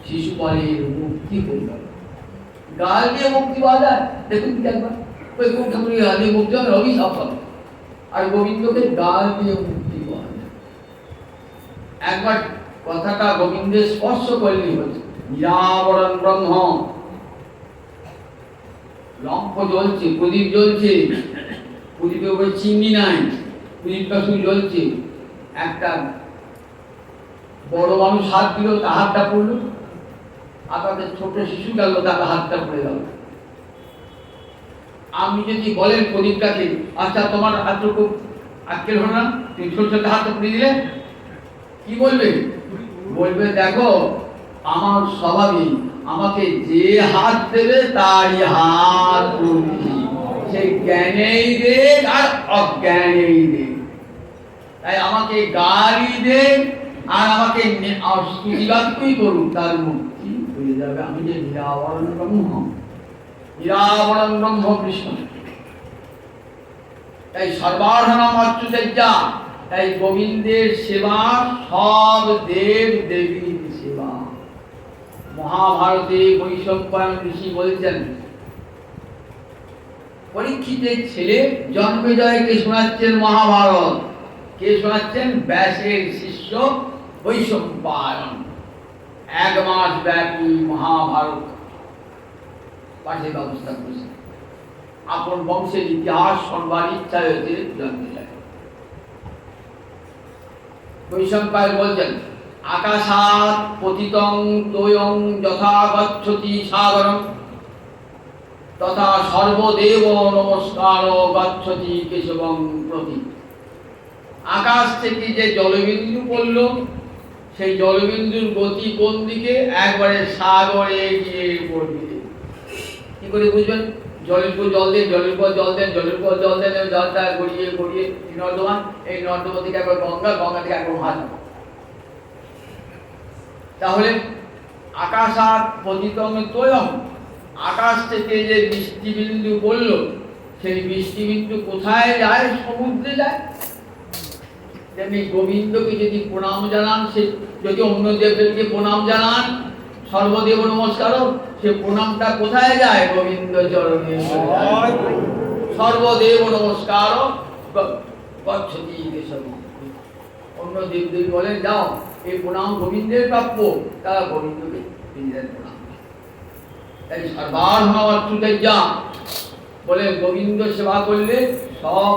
শিশুপালের মুক্তি হয়ে গেল। গাল দিয়ে মুক্তি পাওয়া যায়? দেখুন একবার, ওই কোন ঠাকুরের গাল দিয়ে মুক্তি হবে? অভিশাপ হবে। আর গোবিন্দকে গাল দিয়ে মুক্তি পাওয়া যায়। একবার কথাটা গোবিন্দের স্পর্শ করলেই হচ্ছে। নিরাবরণ ব্রহ্ম, লম্ফ জ্বলছে, প্রদীপ জ্বলছে, প্রদীপের উপরে চিমনি নাই, প্রদীপটা শুধু জ্বলছে। একটা বড় মানুষ হাত দিল, তার হাতটা পড়লো, আপনাদের ছোট শিশু গেল, তার হাতটা পড়ে গেল। আপনি যদি বলেন প্রদীপটাকে, আচ্ছা তোমার হাতটুকু আজকের হলো না, তুমি ছোট ছোট হাতটা পড়ে দিলে, কি বলবে? বলবে দেখো আমার স্বভাবই, আমাকে যে হাত দেবে তারই হাত পড়বে, সে জ্ঞানেই দেখ আর অজ্ঞানেই দেখ। তাই আমাকে গালি দেখ আর আমাকে স্তুতিবাক্যই করুক, তার মুক্তি হয়ে যাবে। আমি যে নিরাবরণ ব্রহ্ম, নিরাবরণ ব্রহ্ম কৃষ্ণ। তাই সর্বাধনম অচ্যুতের যা, তাই গোবিন্দের সেবা সব দেব দেবীর সেবা। মহাভারতে বৈশম্পায়ন ঋষি বলছেন, পরীক্ষিতের ছেলে জন্মেজয়কে শোনাচ্ছেন মহাভারত। কে শোনাচ্ছেন? ব্যাসের শিষ্য বৈশম্পায়ন। 1 মাস ব্যাপী মহাভারত পাঠের ব্যবস্থা করেছেন। আপন বংশের ইতিহাস শোনবার ইচ্ছা হয়েছে জন্মেজয়। বৈশম্পায়ন বলছেন, আকাশাৎ পতিতং তোয়ং যথা গচ্ছতি সাগরং, তথা সর্বদেব নমস্কার গচ্ছতি কেশবং প্রতি। আকাশ থেকে যে জলবিন্দু পড়ল, সেই জলবিন্দুর গতি কোন দিকে? একবারে সাগরে গিয়ে পড়বে। কি করে বুঝবেন? জলের উপর জল দেন, জলের উপর জল দেন, জলের উপর জল দেন, জলটা গড়িয়ে গড়িয়ে নর্দমা, এই নর্দমা থেকে একবার গঙ্গা, গঙ্গা থেকে একবার মহানদী। তাহলে আকাশাৎ পতিতং তোয়ং, আকাশ থেকে যে বৃষ্টিবিন্দু পড়ল, সেই বৃষ্টিবিন্দু কোথায় যায়? সমুদ্রে যায়। তেমনি গোবিন্দকে যদি প্রণাম জানান, সে যদি অন্য দেবদেবকে প্রণাম জানান, সর্বদেব নমস্কার, সে প্রণামটা কোথায় যায়? গোবিন্দ চরণে। সর্বদেব নমস্কার গচ্ছতি কেশবং। অন্য দেবদেবী বলেন যাও এই প্রণাম গোবিন্দের প্রাপ্য, তারা গোবিন্দকে প্রণাম। তাই সর্বাধনম অচ্যুতের যা, বলে গোবিন্দ সেবা করলে সব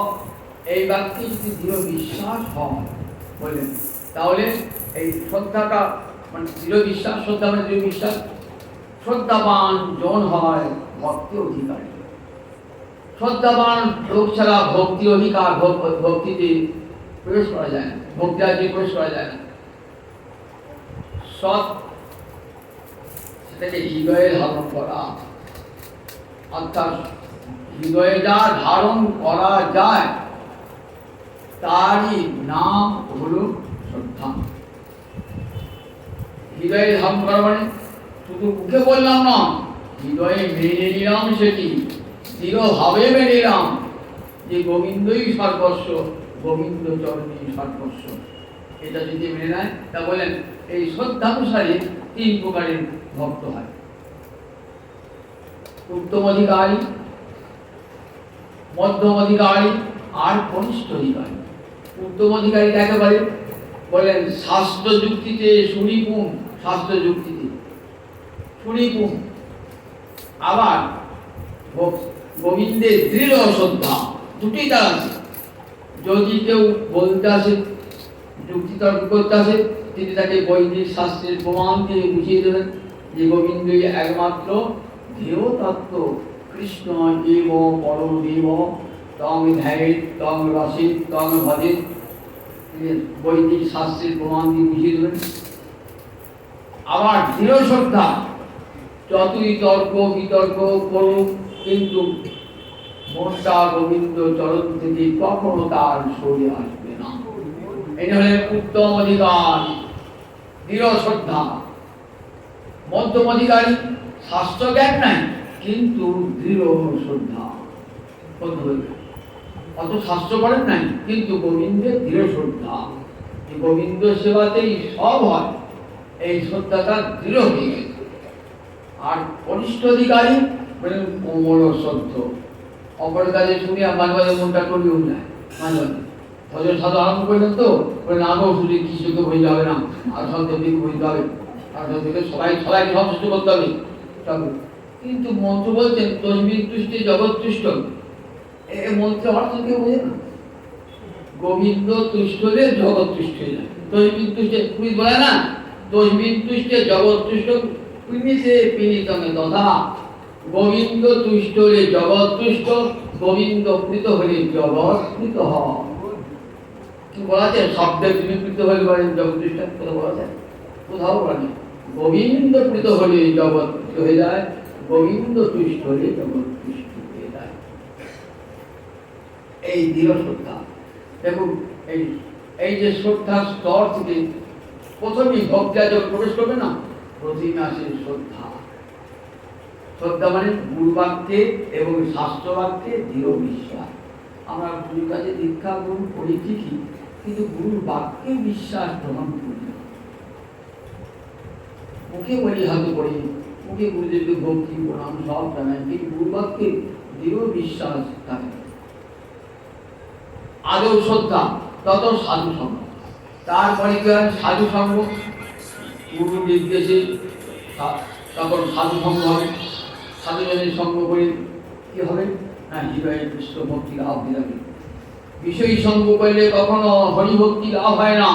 এই বাক্যে যদি দৃঢ় বিশ্বাস হয় বললেন, তাহলে এই শ্রদ্ধাটা মানে দৃঢ় বিশ্বাস, শ্রদ্ধা মানে দৃঢ় বিশ্বাস, শ্রদ্ধাবান জন হয় ভক্তি অধিকারী। শ্রদ্ধাবান লোক ছাড়া ভক্তি অধিকার ভক্তিতে প্রবেশ করা যায় না, ভক্তি রাজ্যে প্রবেশ করা যায় না। সৎ সেটাকে হৃদয়ে ধারণ করা, অর্থাৎ হৃদয়ে যা ধারণ করা যায় তারই নাম হলো শ্রদ্ধা। হৃদয়ে ধারণ করা মানে শুধু মুখে বললাম না, হৃদয়ে মেনে নিলাম, সেটি দৃঢ়ভাবে মেনে নিলাম যে গোবিন্দই সর্বস্ব, গোবিন্দ চরণে সর্বস্ব। এটা যদি মেনে নেয় তা বলেন এই শ্রদ্ধানুসারে 3 প্রকারের ভক্ত হয়: উত্তম অধিকারী, মধ্যম অধিকারী আর কনিষ্ঠ অধিকারী। উত্তম অধিকারী কাকে বলে? বলেন শাস্ত্র যুক্তিতে সুনিপুণ, শাস্ত্র যুক্তিতে সুনিপুণ, আবার গোবিন্দের দৃঢ় শ্রদ্ধা, দুটি তার আছে। যদি কেউ বলতে আসে, যুক্তি তর্ক করতে আসে, তিনি তাকে বৈদিক শাস্ত্রের প্রমাণ দিয়ে বুঝিয়ে দেবেন যে গোবিন্দই একমাত্র ধ্যেয় তত্ত্ব, কৃষ্ণ এব পরমেব তং ধ্যায়েৎ তং রসেৎ তং ভজেৎ। বৈদিক শাস্ত্রের প্রমাণ দিয়ে বুঝিয়ে দেবেন। আবার দৃঢ় শ্রদ্ধা, যতই তর্ক বিতর্ক করুক কিন্তু মনটা গোবিন্দ চরণ থেকে কখনো তার সরে আসবে না। এই হলেন উত্তম অধিকার, দৃঢ় শ্রদ্ধা। মধ্যম অধিকারী, শাস্ত্র জ্ঞান নাই কিন্তু দৃঢ় শ্রদ্ধা, অত শাস্ত্র পড়েন নাই কিন্তু গোবিন্দের দৃঢ় শ্রদ্ধা। গোবিন্দ সেবাতেই সব হয়, এই শ্রদ্ধাটা দৃঢ় হয়ে গেছে। আর কনিষ্ঠ অধিকারী বলেন কোমল শ্রদ্ধ, অপর কাজে শুনে মাঝে মাঝে মনটা টলিও যায়, মাঝে মাঝে ভজন সাধু আরম্ভ করলেন তো বলেন আগেও শুনে কিছুকে বই যাবে না, আর সন্দেহ বইতে হবে, আর থেকে সবাইকে সন্তুষ্ট করতে হবে। কিন্তু মন্ত্র বলছেন তসবির তুষ্টে জগৎ তুষ্ট, এই মন্ত্রের অর্থ কেউ বোঝে না। গোবিন্দ তুষ্ট হলে জগৎ তুষ্ট হয়ে যায়। তসবির তুষ্টে পুরী বলে না, তসবির তুষ্টে জগৎ তুষ্ট, পিনিতে পিনিতমে তথা। গোবিন্দ তুষ্ট হলে জগৎ তুষ্ট, গোবিন্দ প্রীত হলে জগৎ প্রীত হয়। কি বলা যায়? শব্দে তুমি প্রীত হলে বলেন জগৎ তুষ্ট, কোথাও বলা যায়? কোথাও বলে গোবিন্দ প্রীত হলে জগৎ প্রীত হয়ে যায়, গোবিন্দ তুষ্ট হলে জগৎ তুষ্ট হয়ে যায়। এই দৃঢ় শ্রদ্ধা, দেখুন এই যে শ্রদ্ধার স্তর থেকে প্রথমেই ভক্তিয়া যখন প্রবেশ করবে না, প্রথমে আসে শ্রদ্ধা। শ্রদ্ধা মানে গুরু বাক্যে এবং শাস্ত্র বাক্যে দৃঢ় বিশ্বাস। আমরা গুরুর কাছে দীক্ষা গ্রহণ করি ঠিকই, কিন্তু গুরুর বাক্যে বিশ্বাস গ্রহণ করি না। মুখে বলি হয়তো করি, মুখে গুরুদেবকে ভক্তি প্রণাম সব জানাই, কিন্তু গুরু বাক্যে দৃঢ় বিশ্বাস থাকে। আদৌ শ্রদ্ধা, তত সাধু সঙ্গ। তারপরে কি হয়? সাধু সঙ্গ, গুরু নির্দেশে তখন সাধু সঙ্গ হবে। সাধুজনের সঙ্গ করে কি হবে না? হৃদয়ে কৃষ্ণ ভক্তি লাভ হয়ে যাবে। বিষয় সঙ্গ করলে কখনো হরিভক্তি লাভ হয় না।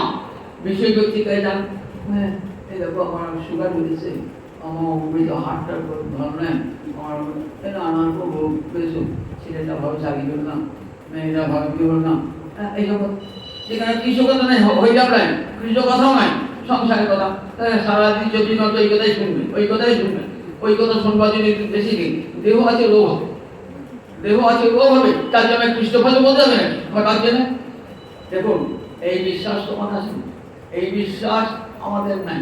বিষয় ভক্তি কে যান, হ্যাঁ এই দেখো আমার সুগার হয়েছে, আমার হার্টটা ভালো নেয়, আমার খুব পেয়েছো, ছেলেটা ভালো চাকরি করল না, মেয়েরা ভালো কি হল না, এই জগৎ যেখানে কৃষ্ণ কথা নাই, হয়ে যাবে নাই, কৃষ্ণ কথাও নাই, সংসারের কথা। সারাদিন 24 ঘন্টা ওই কথাই শুনবে, ওই কথাই শুনবে, ওই কথা শুনবার জন্য একটু বেশি নেই। দেহ আছে লোভ হবে, দেহ আছে লোভ হবে, তার জন্য কৃষ্ণ কথা বলতে হবে না, হঠাৎ জন্য। দেখুন এই বিশ্বাস তোমার আছে, এই বিশ্বাস আমাদের নাই।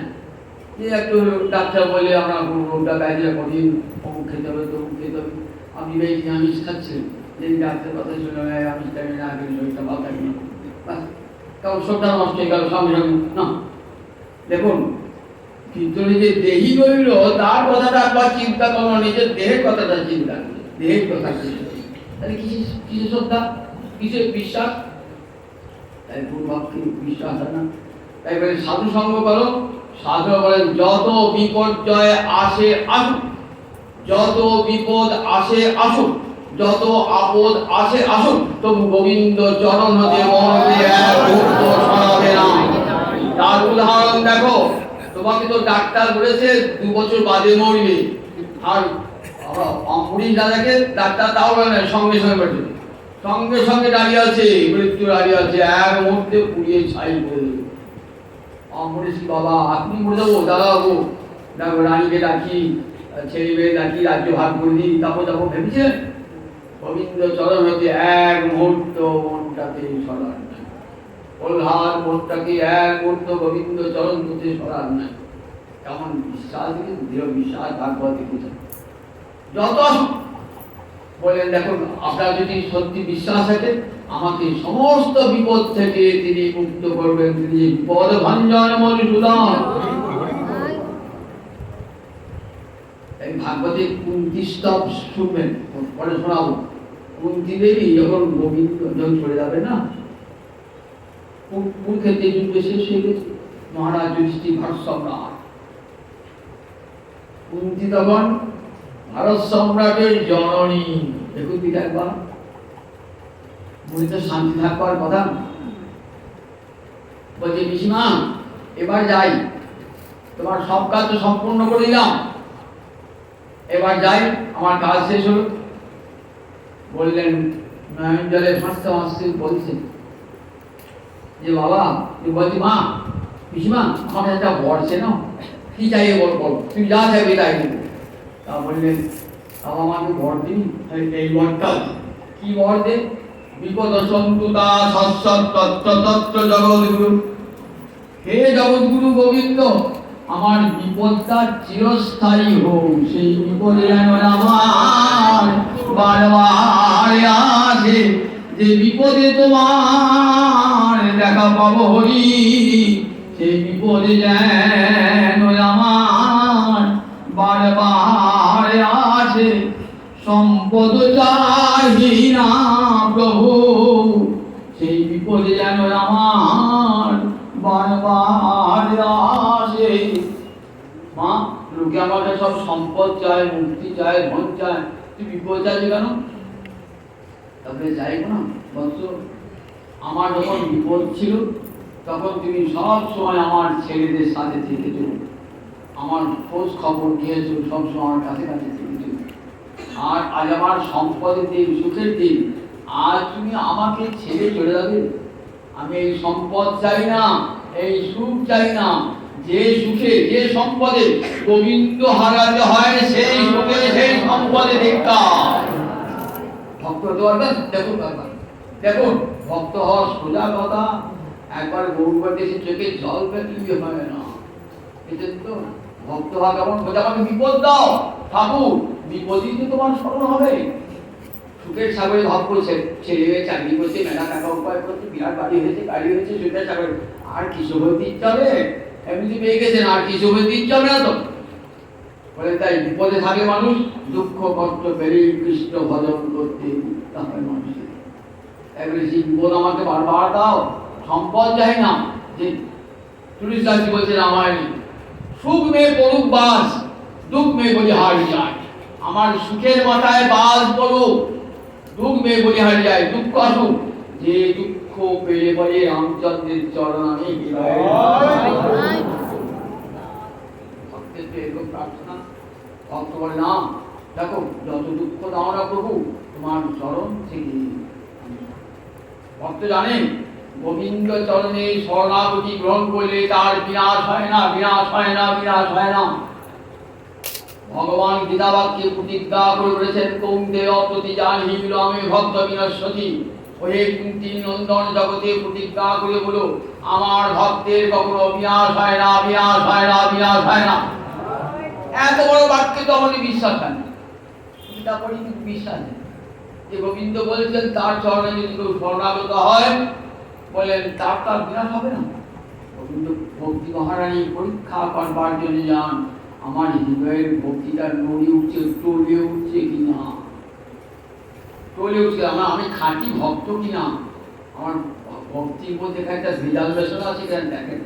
যে একটু ডাক্তার বলে আমরা রোগটা গাইজা করি, অমুক খেতে হবে তমুক খেতে হবে, আমি এই আমিষ খাচ্ছি, যে ডাক্তার কথা শুনে আমিষ খাবি না, শরীরটা ভালো থাকবে না, কারণ সবটা নষ্ট হয়ে গেল সঙ্গে সঙ্গে না। দেখুন ভিতরে যে দেহি রইল তার কথাটা একবার চিন্তা করো, নিজের দেহের কথাটা চিন্তা করো, দেহের কথা তাহলে কিসের শ্রদ্ধা, কিসের বিশ্বাস? তাই গুরু বাক্যে বিশ্বাস হয় না। তাই বলে সাধু সঙ্গ করো। সাধু বলেন যত বিপর্যয় আসে আসুক, যত বিপদ আসে আসুক, যত আপদ আসে আসুক, তবু গোবিন্দ চরণ হতে মনকে এক মুহূর্ত সরাবে না। তার উদাহরণ দেখো, তোমাকে তো ডাক্তার বলেছে 2 বছর বাদে মরবে, আর অম্বরীশ দাদাকে ডাক্তার তাও বলে না, সঙ্গে সঙ্গে বলছে, সঙ্গে সঙ্গে দাঁড়িয়ে আছে, মৃত্যু দাঁড়িয়ে আছে, এক মুহূর্তে পুড়িয়ে ছাই করে দেবে। অম্বরীশ বাবা, আপনি মরে যাবো, দাদা বাবু দেখো, রানীকে ডাকি, ছেলে মেয়ে ডাকি, রাজ্য ভাগ করে দিই, তারপর তারপর ভেবেছে গোবিন্দ চরণ হতে এক মুহূর্ত মনটাকে সরান না, ওলহার মনটাকে এক মুহূর্ত গোবিন্দ চরণ হতে সরান না। কেমন বিশ্বাস, দৃঢ় বিশ্বাস, ভাগবত দেখেছে। যত বললেন, দেখুন আপনার যদি সত্যি বিশ্বাস থাকে, আমাকে সমস্ত বিপদ থেকে তিনি মুক্ত করবেন, তিনি বিপদ ভঞ্জন মধুসূদন। এই ভাগবতের 29টা শুনবেন, পরে শোনাবো। কুন্তী দেবী যখন গোবিন্দ যখন চলে যাবে না, কুরুক্ষেত্রে যুদ্ধ শেষ হয়ে গেছে, মহারাজ যুধিষ্ঠির ভারত সম্রাট, কুন্তী তখন ভারত সম্রাটের জননী। দেখুন দিদি একবার, মনে শান্তি থাকবার কথা। বলছে, পিসিমা এবার যাই, তোমার সব কাজ তো সম্পূর্ণ করে দিলাম, এবার যাই, আমার কাজ শেষ হলো। বললেন, নয়ন জলে হাসতে হাসতে বলছেন যে, বাবা তুই বলছি, মা পিসিমা আমার একটা বর আছে না, কি চাইয়ে বল বল, তুই যা চাইবে তাই দেবো। তা বললেন, বাবা আমাকে বর দিন। এই বরটা কি বর দে? বিপদ সন্তুতা সৎসৎ তত্ত্ব তত্ত্ব জগৎগুরু। হে জগৎগুরু গোবিন্দ, আমার বিপদটা চিরস্থায়ী হোক, সেই বিপদে যেন আমার বারবার আসে, যে বিপদে তোমার দেখা পাবো হরি, সেই বিপদে যেন আমার বারবার আসে। সম্পদ চাহি না প্রভু, সেই বিপদে যেন আমার বারবার আসে। মা, লোকে আমাকে সব সম্পদ চায়, মুক্তি চায়, ধন চায়, তুই বিপদ চাইছি কেন? তারপরে চাইবো না বৎস, আমার যখন বিপদ ছিল তখন তুমি সব সময় আমার ছেলেদের সাথে থেকেছো, আমার খোঁজ খবর নিয়েছো, সবসময় আমার কাছে কাছে থেকেছো। আর আজ আমার সম্পদের দিন, সুখের দিন, আজ তুমি আমাকে ছেড়ে চলে যাবে? আমি এই সম্পদ চাই না, এই সুখ চাই না। যে সুখে, যে সম্পদে গোবিন্দ হারাতে হয়, সেই সুখে সেই সম্পদে ধিক্কার। ভক্ত দরকার, দেখুন ব্যাপার, দেখুন ভক্ত হওয়ার সোজা কথা। একবার গৌরবার দেশে চোখে জল পেয়ে হবে না, বুঝলেন তো? ভক্ত হওয়া কেমন সোজা? আমাকে বিপদ দাও ঠাকুর, বিপদই তো তোমার স্মরণ হবে। সুখের সাগরে ভাব করছে, ছেলে চাকরি করছে, মেলা টাকা উপায় করছে, বিরাট বাড়ি হয়েছে, গাড়ি হয়েছে, সুখের সাগরে আর কিছু হতে ইচ্ছা হবে? এমনি পেয়ে গেছেন, আর কিছু হতে ইচ্ছা হবে না তো? বলে তাই বিপদে থাকে মানুষ, দুঃখ কষ্ট পেলেই কৃষ্ণ ভজন করতে হয় মানুষের। একবারে সেই বিপদ আমাকে বারবার দাও, সম্পদ চাই না। যে তুলসীদাসজি বলছে রামায়ণে, সুখ মে পড়ুক বাস, দুঃখ মে বলিহারি যায়। আমার সুখের মাথায় বাস পড়ুক, দুঃখ মে বলিহারি যায়, দুঃখ আসুক, যে দুঃখ পেলে বলে রামচন্দ্রের চরণ আমি প্রার্থনা। ভক্ত বলে, না দেখো, যত দুঃখ দাও না প্রভু, তোমার চরণ থেকে। ভক্ত জানেন, গোবিন্দ চরণে শরণাগতি গ্রহণ করলে তার বিনাশ হয় না, বিনাশ হয় না, বিনাশ হয় না। ভগবান গীতাবাক্যে প্রতিজ্ঞা করে বলেছেন, কৌন্তেয় প্রতি জানহিল আমি ভক্ত বিনশ্বতি। ওই কুন্তী নন্দন জগতে প্রতিজ্ঞা করে বলো, আমার ভক্তের কখনো বিনাশ হয় না, বিনাশ হয় না, বিনাশ হয় না। এত বড় বাক্যে তো আমাদের বিশ্বাস হয় না, গীতা পড়ি কিন্তু বিশ্বাস নেই যে গোবিন্দ বলেছেন তার চরণে যদি কেউ শরণাগত হয়, বলেন তার বিনাশ হবে না। গোবিন্দ ভক্তি মহারানী পরীক্ষা করবার জন্য যান, আমার হৃদয়ের ভক্তিটা নড়ে উঠছে, টলে উঠছে কিনা, টলে উঠছে, আমি খাঁটি ভক্ত কিনা, আমার ভক্তির মধ্যে একটা ভেজাল বেসন আছে কেন দেখেন।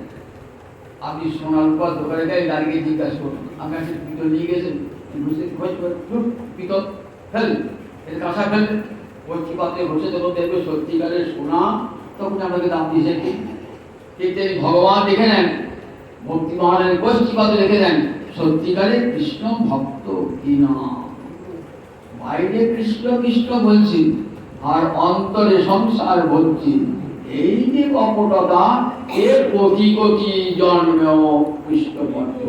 আপনি সোনার উপর দোকানে গায়ে দাঁড়িয়ে জিজ্ঞাসা করুন, আমি একটা পিতল নিয়ে গেছেন, পিতল ফেল, এর কাঁচা ফেলবে, কচি পাতে বসে তখন দেখবে সত্যিকারের সোনা, তখন আপনাকে দাম দিয়েছে কি। ঠিক তেমনি ভগবান দেখে নেন, ভক্তি মহারাজের কচি পাতে রেখে দেন সত্যিকারের কৃষ্ণ ভক্ত কিনা। বাইরে কৃষ্ণ কৃষ্ণ বলছি আর অন্তরে সংসার বলছি, এই যে কপটতা, এর কোটি কোটি জন্মেও কৃষ্ণ ভক্ত।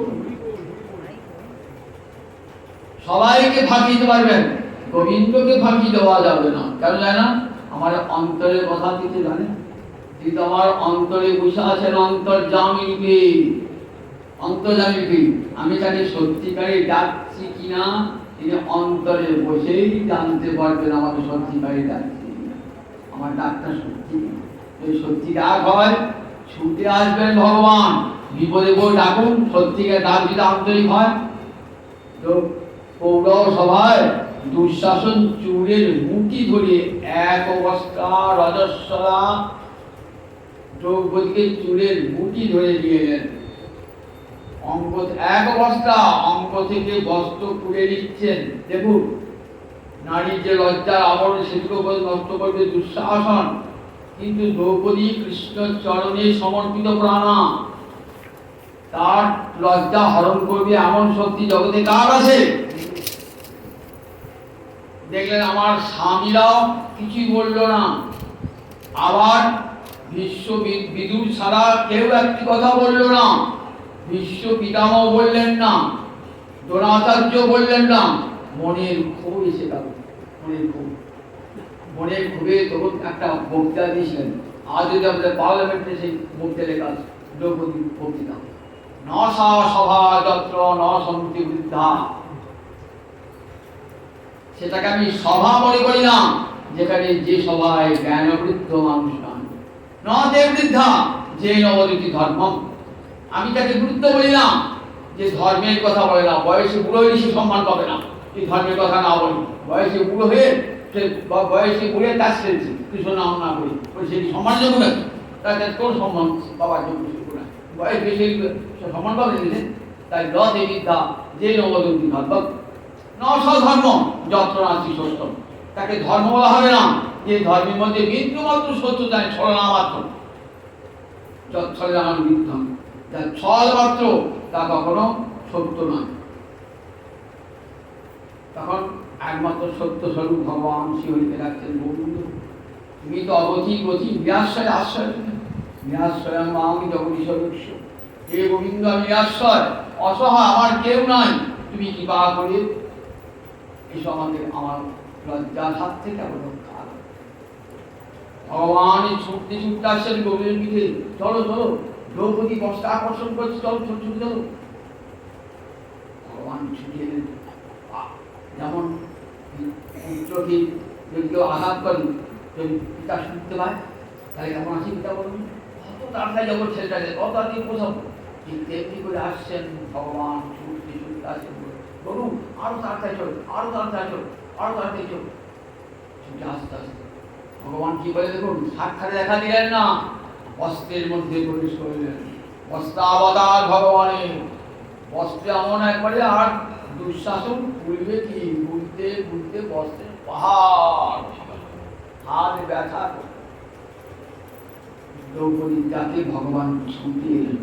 সবাইকে ফাঁকি দিতে পারবেন, গোবিন্দকে ফাঁকি দেওয়া যাবে না। কেন যায় না? আমার অন্তরের কথা কিছু জানে, কিন্তু আমার অন্তরে বসে আছেন অন্তর্যামী। অন্তর্যামী আমি তাকে সত্যিকারে ডাকছি কিনা তিনি অন্তরে বসেই জানতে পারবেন আমাকে সত্যিকারে ডাকছি। আমার ডাকটা সত্যি, যদি সত্যি ডাক হয় ছুটে আসবেন ভগবান। বিপদে পড়ে ডাকুন, সত্যিকার ডাক যদি আন্তরিক হয়। তো কৌরব সভায় দুঃশাসন চুলের মুঠি ধরিয়ে এক অবস্থা রজস্বলা দ্রৌপদীকে চুলের মুঠি ধরে দিয়েলেন। অঙ্ক এক অবস্থা, অঙ্ক থেকে বস্ত্র খুলে নিচ্ছেন। দেখুন নারীর যে লজ্জার আবরণ সেটুকু নষ্ট করবে দুঃশাসন, কিন্তু দ্রৌপদী কৃষ্ণ চরণে সমর্পিত প্রাণা, তার লজ্জা হরণ করবে এমন শক্তি জগতে কার আছে? দেখলেন আমার স্বামীরাও কিছুই বলল না, আবার বিদুর ছাড়া কেউ একটি কথা বলল না, বিশ্ব পিতামহ বললেন না, দ্রোণাচার্য বললেন না। মনের ক্ষোভ এসে গেল, মনের ক্ষোভে তখন একটা বক্তৃতা দিয়েছিলেন। আজ যদি আমাদের পার্লামেন্টে সেই বক্তৃতা লেখা আছে, দ্রৌপদী বক্তৃতা, ন সা সভা যত্র ন সন্তি বৃদ্ধা। সেটাকে আমি সভা মনে করি না যেখানে যে সভায় জ্ঞানবৃদ্ধ মানুষ নন, ন তে বৃদ্ধা যে নবদীতি ধর্ম। আমি তাকে গুরুত্ব বলি না যে ধর্মের কথা বলে না, বয়সে বুড়ো হয়ে সে সম্মান পাবে না, এই ধর্মের কথা না বলি। বয়সে বুড়ো হয়ে বয়সে বুড়ে কাজ ফেলছে, কৃষ্ণ নাম না করি, সেটি সম্মানযোগ্য নাকি? তাকে কোন সম্মান পাওয়ার যোগ্য না? বয়স বেশি সম্মান পাবে দিলেন। তাই ল দে বিদ্যা যে নবদীতি ধর্ম, ন সধর্ম যত্র নাস্তি সত্যম। তাকে ধর্ম বলা হবে না যে ধর্মের মধ্যে বিন্দু মাত্র সত্য জানে, ছলনা মাত্র, যৎছলে আমার বিদ্যম, যা ছল মাত্র তা কখনো সত্য নয়। তখন একমাত্র সত্য স্বরূপ ভগবান শিহরিতে রাখছেন, বন্ধু তুমি তো অবধি গতি নিরাশ্রয় আশ্রয়, নিরাশ্রয় আমি জগদীশ বৃক্ষ। হে গোবিন্দ আমি নিরাশ্রয়, অসহায়, আমার কেউ নাই, তুমি কৃপা করে এসব আমাদের আমার লজ্জার হাত থেকে আমার রক্ষা। ভগবান ছুটতে ছুটতে আসছেন গভীর পিঠে, চলো চলো, দ্রৌপদী বস্ত্র আকর্ষণ করছে, চলো ছোট ছোট চলো। ভগবান ছুটে এলেন। যেমন পুত্রকে যদি কেউ আঘাত করেন, যদি পিতা শুনতে পায় তাহলে কেমন আসি পিতা বলুন, কত তাড়াতাড়ি যখন ছেলেটাকে কত তাড়াতাড়ি বোঝাবো, ঠিক তেমনি করে আসছেন ভগবান ছুটতে ছুটতে আসছেন। বলুন আরো তাড়াতাড়ি চলো, আরো তাড়াতাড়ি চলো, আরো তাড়াতাড়ি চলো, ছুটে আসতে আসতে ভগবান কি বলে দেখুন, সাক্ষাৎ দেখা দিলেন না, বস্ত্রের মধ্যে প্রবেশ করলেন। বস্ত্রাবতার ভগবানের, বস্ত্রে এমন একবারে, আর দুঃশাসন ভুলবে কি, ঘুরতে ঘুরতে বস্ত্রের পাহাড়, হাত ব্যথা। দ্রৌপদী যাকে ভগবান ছুটে এলেন,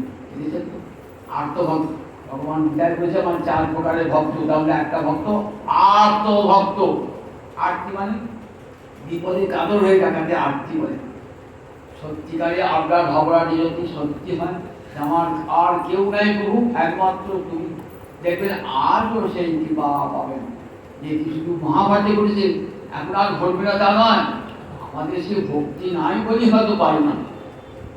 আর্তভক্ত। ভগবান বিচার করেছে আমার 4 প্রকারের ভক্ত, তাহলে একটা ভক্ত আর্ত ভক্ত। আরতি মানে বিপদে কাতর হয়ে টাকাতে আরতি বলে। সত্যিকারে আপনার ভাবনাটি যদি সত্যি হয়, আমার আর কেউ নাই প্রভু, একমাত্র তুমি, দেখবেন আজও সেই কৃপা পাবেন। যে শুধু মহাভারতে করেছে এখন আর ঘটবে না তা নয়, আমাদের সে ভক্তি নাই বলি হয়তো পাই না।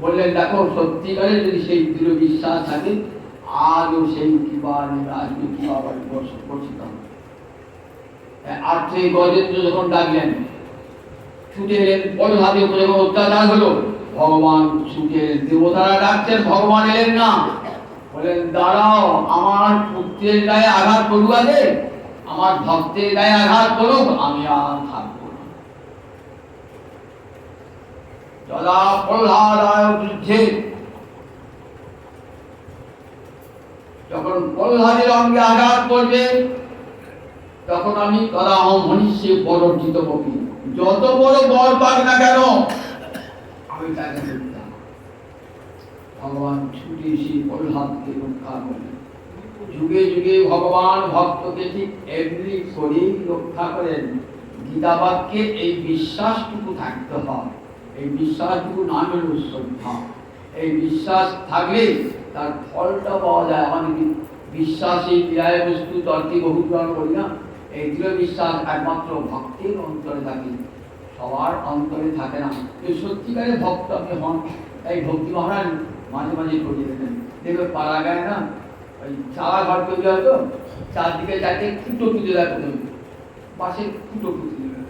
বললেন দেখো সত্যিকারে যদি সেই দৃঢ় বিশ্বাস থাকে, আজও সেই কৃপা আসবে, কৃপা বর্ষিত হবে। আর্থিক গজেন্দ্র যখন ডাকলেন, ছুটে এলেন, পদঘাতের উপরে যখন অত্যাচার হলো, ভগবান ছুটে এলেন। দেবতারা ডাকছেন, ভগবান এলেন না, বলেন দাঁড়াও, আমার পুত্রের গায়ে আঘাত করুক আগে, আমার ভক্তের গায়ে আঘাত করুক, আমি আর থাকবো না। যদা প্রহ্লাদায় যুদ্ধে, যখন প্রহ্লাদের অঙ্গে আঘাত করবে, তখন আমি কলাহম মনীষে বরর্জিত বকি, যত বড় বর পাক না কেন আমি তাকে ধরতাম। ভগবান ছুটে এসে প্রহ্লাদকে রক্ষা করেন। যুগে যুগে ভগবান ভক্তকে ঠিক এমনি করেই রক্ষা করেন। গীতা বাক্যে এই বিশ্বাসটুকু থাকতে হয়। এই বিশ্বাসটুকু নাম হল শ্রদ্ধা। এই বিশ্বাস থাকলে তার ফলটা পাওয়া যায়। আমাদের বিশ্বাসী ক্রিয়ায় বস্তু তর্কে বহু পুরাণ করি না, এই দৃঢ় বিশ্বাস একমাত্র ভক্তের অন্তরে থাকে, সবার অন্তরে থাকে না। এই সত্যিকারের ভক্ত আপনি হন। এই ভক্তি মহারাজ মাঝে মাঝে করিয়ে দেবেন। দেখবে পাড়া গায়ে না ওই চালা ঘর তৈরি হয়তো, চারদিকে চারটে ফুটো পুঁতে দেয়, প্রথমে বাঁশের ফুটো পুঁতে দেবে,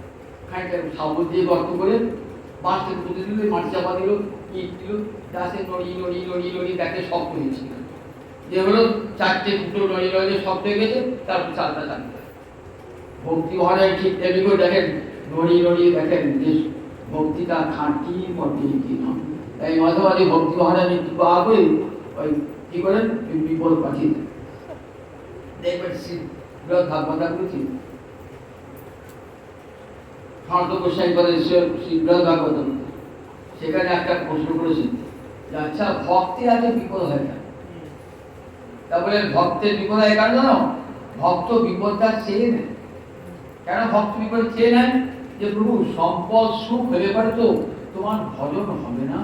খানিকটা সাবল দিয়ে গর্ত করে বাঁশটা পুঁতে দিল, মাটি চাপা দিল, ইট দিল, গাছে নড়িয়ে নড়িয়ে নড়িয়ে নড়িয়ে দেখে শক্ত হয়েছে, যে হলো চারটে ফুটো নড়িয়ে নড়িয়ে শক্ত হয়ে গেছে, তারপর চালটা চালিয়ে ভক্তি মহারাজ ঠিক তেমনি করে দেখেন, নড়িয়ে নড়িয়ে দেখেন যে ভক্তিটা খাঁটি মতে কিনা। তাই মাঝে মাঝে ভক্তি মহারাজ কৃপা করে ওই কি করেন, বিপদ পাঠিয়ে দেন। দেখবেন শ্রীবৃহৎ ভাগবত করেছি, সন্ত গোস্বামী বলেন শ্রীবৃহৎ ভাগবত, সেখানে একটা প্রশ্ন করেছেন যে আচ্ছা ভক্তি আছে বিপদ হয় না, তা বলেন ভক্তের বিপদ হয় কেন জানো? ভক্ত বিপদটা চেয়ে নেয়। কেন ভক্ত বিপদ চেয়ে নেয়? যে প্রভু সম্পদ সুখ হলে পারে তো তোমার ভজন হবে না,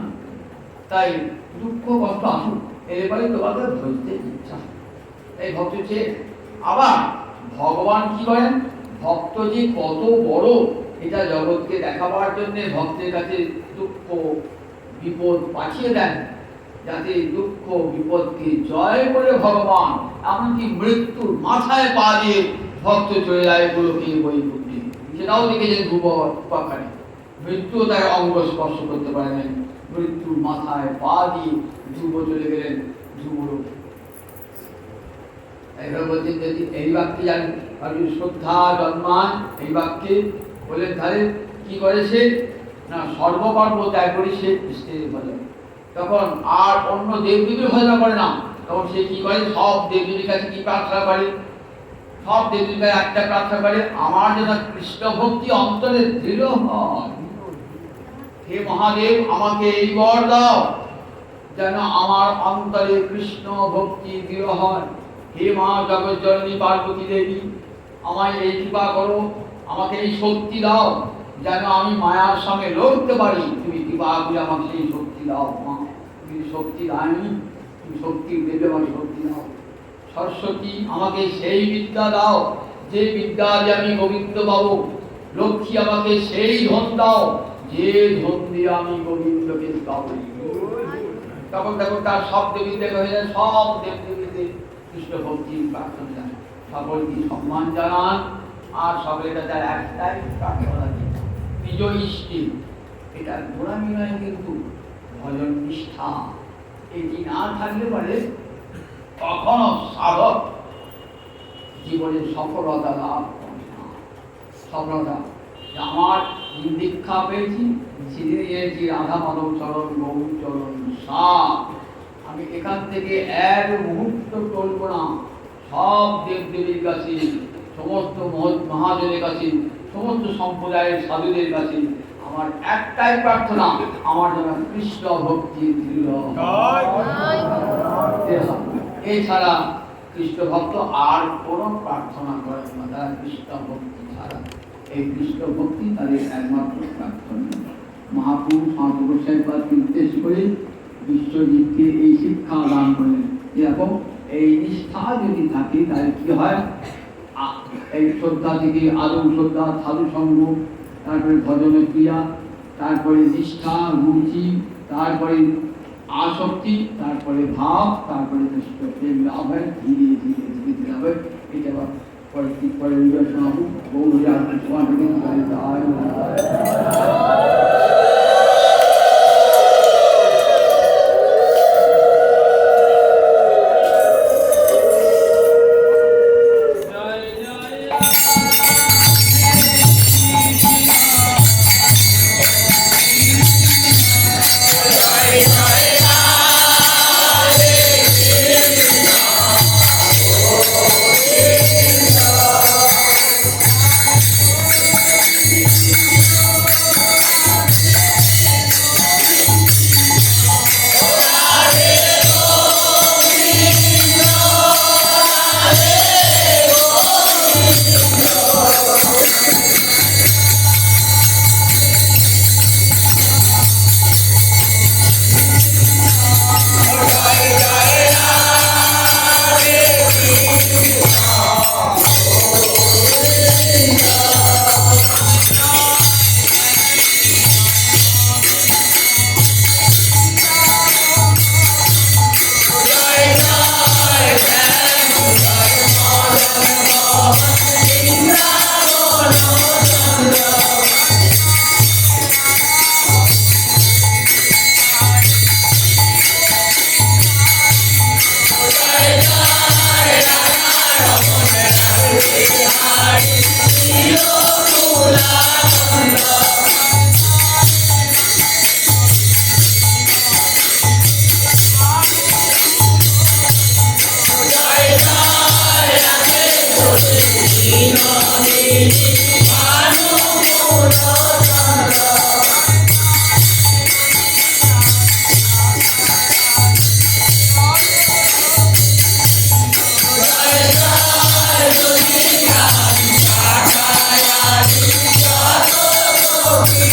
তাই দুঃখ কষ্ট আসুক এলে পারে তোমাকে ভজতে ইচ্ছা, এই ভক্ত চেয়ে। আবার ভগবান কি করেন, ভক্ত যে কত বড় এটা জগৎকে দেখাবার জন্য ভক্তের কাছে দুঃখ বিপদ পাঠিয়ে দেন, যাতে দুঃখ বিপদকে জয় করে ভগবান এমনকি মৃত্যুর মাথায় পা দিয়ে ভক্ত চলে যায় গোলকে বই করতে। সেটাও দেখেছেন ধ্রুব পাখানে, মৃত্যু তার অঙ্গ স্পর্শ করতে পারে নাই, মৃত্যুর মাথায় পা দিয়ে ধ্রুব চলে গেলেন ধ্রুবলোকে। এবার বলছেন যদি এই বাক্যে জানেন শ্রদ্ধা জন্মান, এই বাক্যে বলেন তাহলে কি করেছে না সর্বকর্ম ত্যাগ করে সে কৃষ্ণের ভজন, তখন আর অন্য দেবদেবীর ভজন করে না, তখন সে কি করে সব দেবদেবীর কাছে কি প্রার্থনা করে, সব দেবদেবীর কাছে একটা প্রার্থনা করে, আমার যেন কৃষ্ণ ভক্তি অন্তরে দৃঢ় হয়। হে মহাদেব আমাকে এই বর দাও যেন আমার অন্তরে কৃষ্ণ ভক্তি দৃঢ় হয়। হে মা জগজ্জননী পার্বতী দেবী আমায় এই কৃপা করো, আমাকে এই শক্তি দাও যেন আমি মায়ার সঙ্গে লড়তে পারি। তুমি কৃপা করে আমাকে সেই শক্তি দাও মা, তুমি শক্তি দাওনি, তুমি শক্তি দেবে, আমার শক্তি দাও। সরস্বতী আমাকে সেই বিদ্যা দাও যে বিদ্যা দিয়ে আমি গোবিন্দ পাবো। লক্ষ্মী আমাকে সেই ধন দাও যে ধন দিয়ে আমি গোবিন্দকে পাবো। তখন দেখো তার সব দেবী দেখা হয়ে যায়, সব দেবদেবীদের কৃষ্ণ ভক্তি প্রার্থনা জানান, সকলকে সম্মান জানান, আর সকলের তার একটাই প্রার্থনা নিজ ইষ্টি। এটা গোড়ামি নয়, কিন্তু ভজন নিষ্ঠা এটি না থাকলে পারে কখনো সাধক জীবনে সফলতা লাভ করে না। সফলতা আমার দীক্ষা পেয়েছি, সেদিন গিয়েছি রাধা মাধব চরণ গৌর চরণ সাপ, আমি এখান থেকে এক মুহূর্ত টলব না। সব দেবদেবীর কাছে, সমস্ত মহাজনের কাছে, সমস্ত সম্প্রদায়ের সাধুদের কাছে আমার একটাই প্রার্থনা, আমার যেন কৃষ্ণ ভক্তি দৃঢ়। এছাড়া কৃষ্ণ ভক্ত আর কোনো প্রার্থনা করেন না, তারা কৃষ্ণ ভক্তি ছাড়া। এই কৃষ্ণ ভক্তি তাদের একমাত্র প্রার্থনা। মহাপুরুষ সন্তোষের উদ্দেশ্য করে বিশ্বজিৎকে এই শিক্ষা দান করলেন, এরকম এই নিষ্ঠা যদি থাকে তাহলে কি হয়, এই শ্রদ্ধা থেকে আদৌ শ্রদ্ধা, সাধু সঙ্গ, তারপরে ভজনের ক্রিয়া, তারপরে নিষ্ঠা, রুচি, তারপরে আসক্তি, তারপরে ভাব, তারপরে প্রেম লাভ হয়, ধীরে ধীরে ধীরে ধীরে লাভ হয়। এটা পরে ঠিক পরে শোনাবো। গৌরী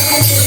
Jai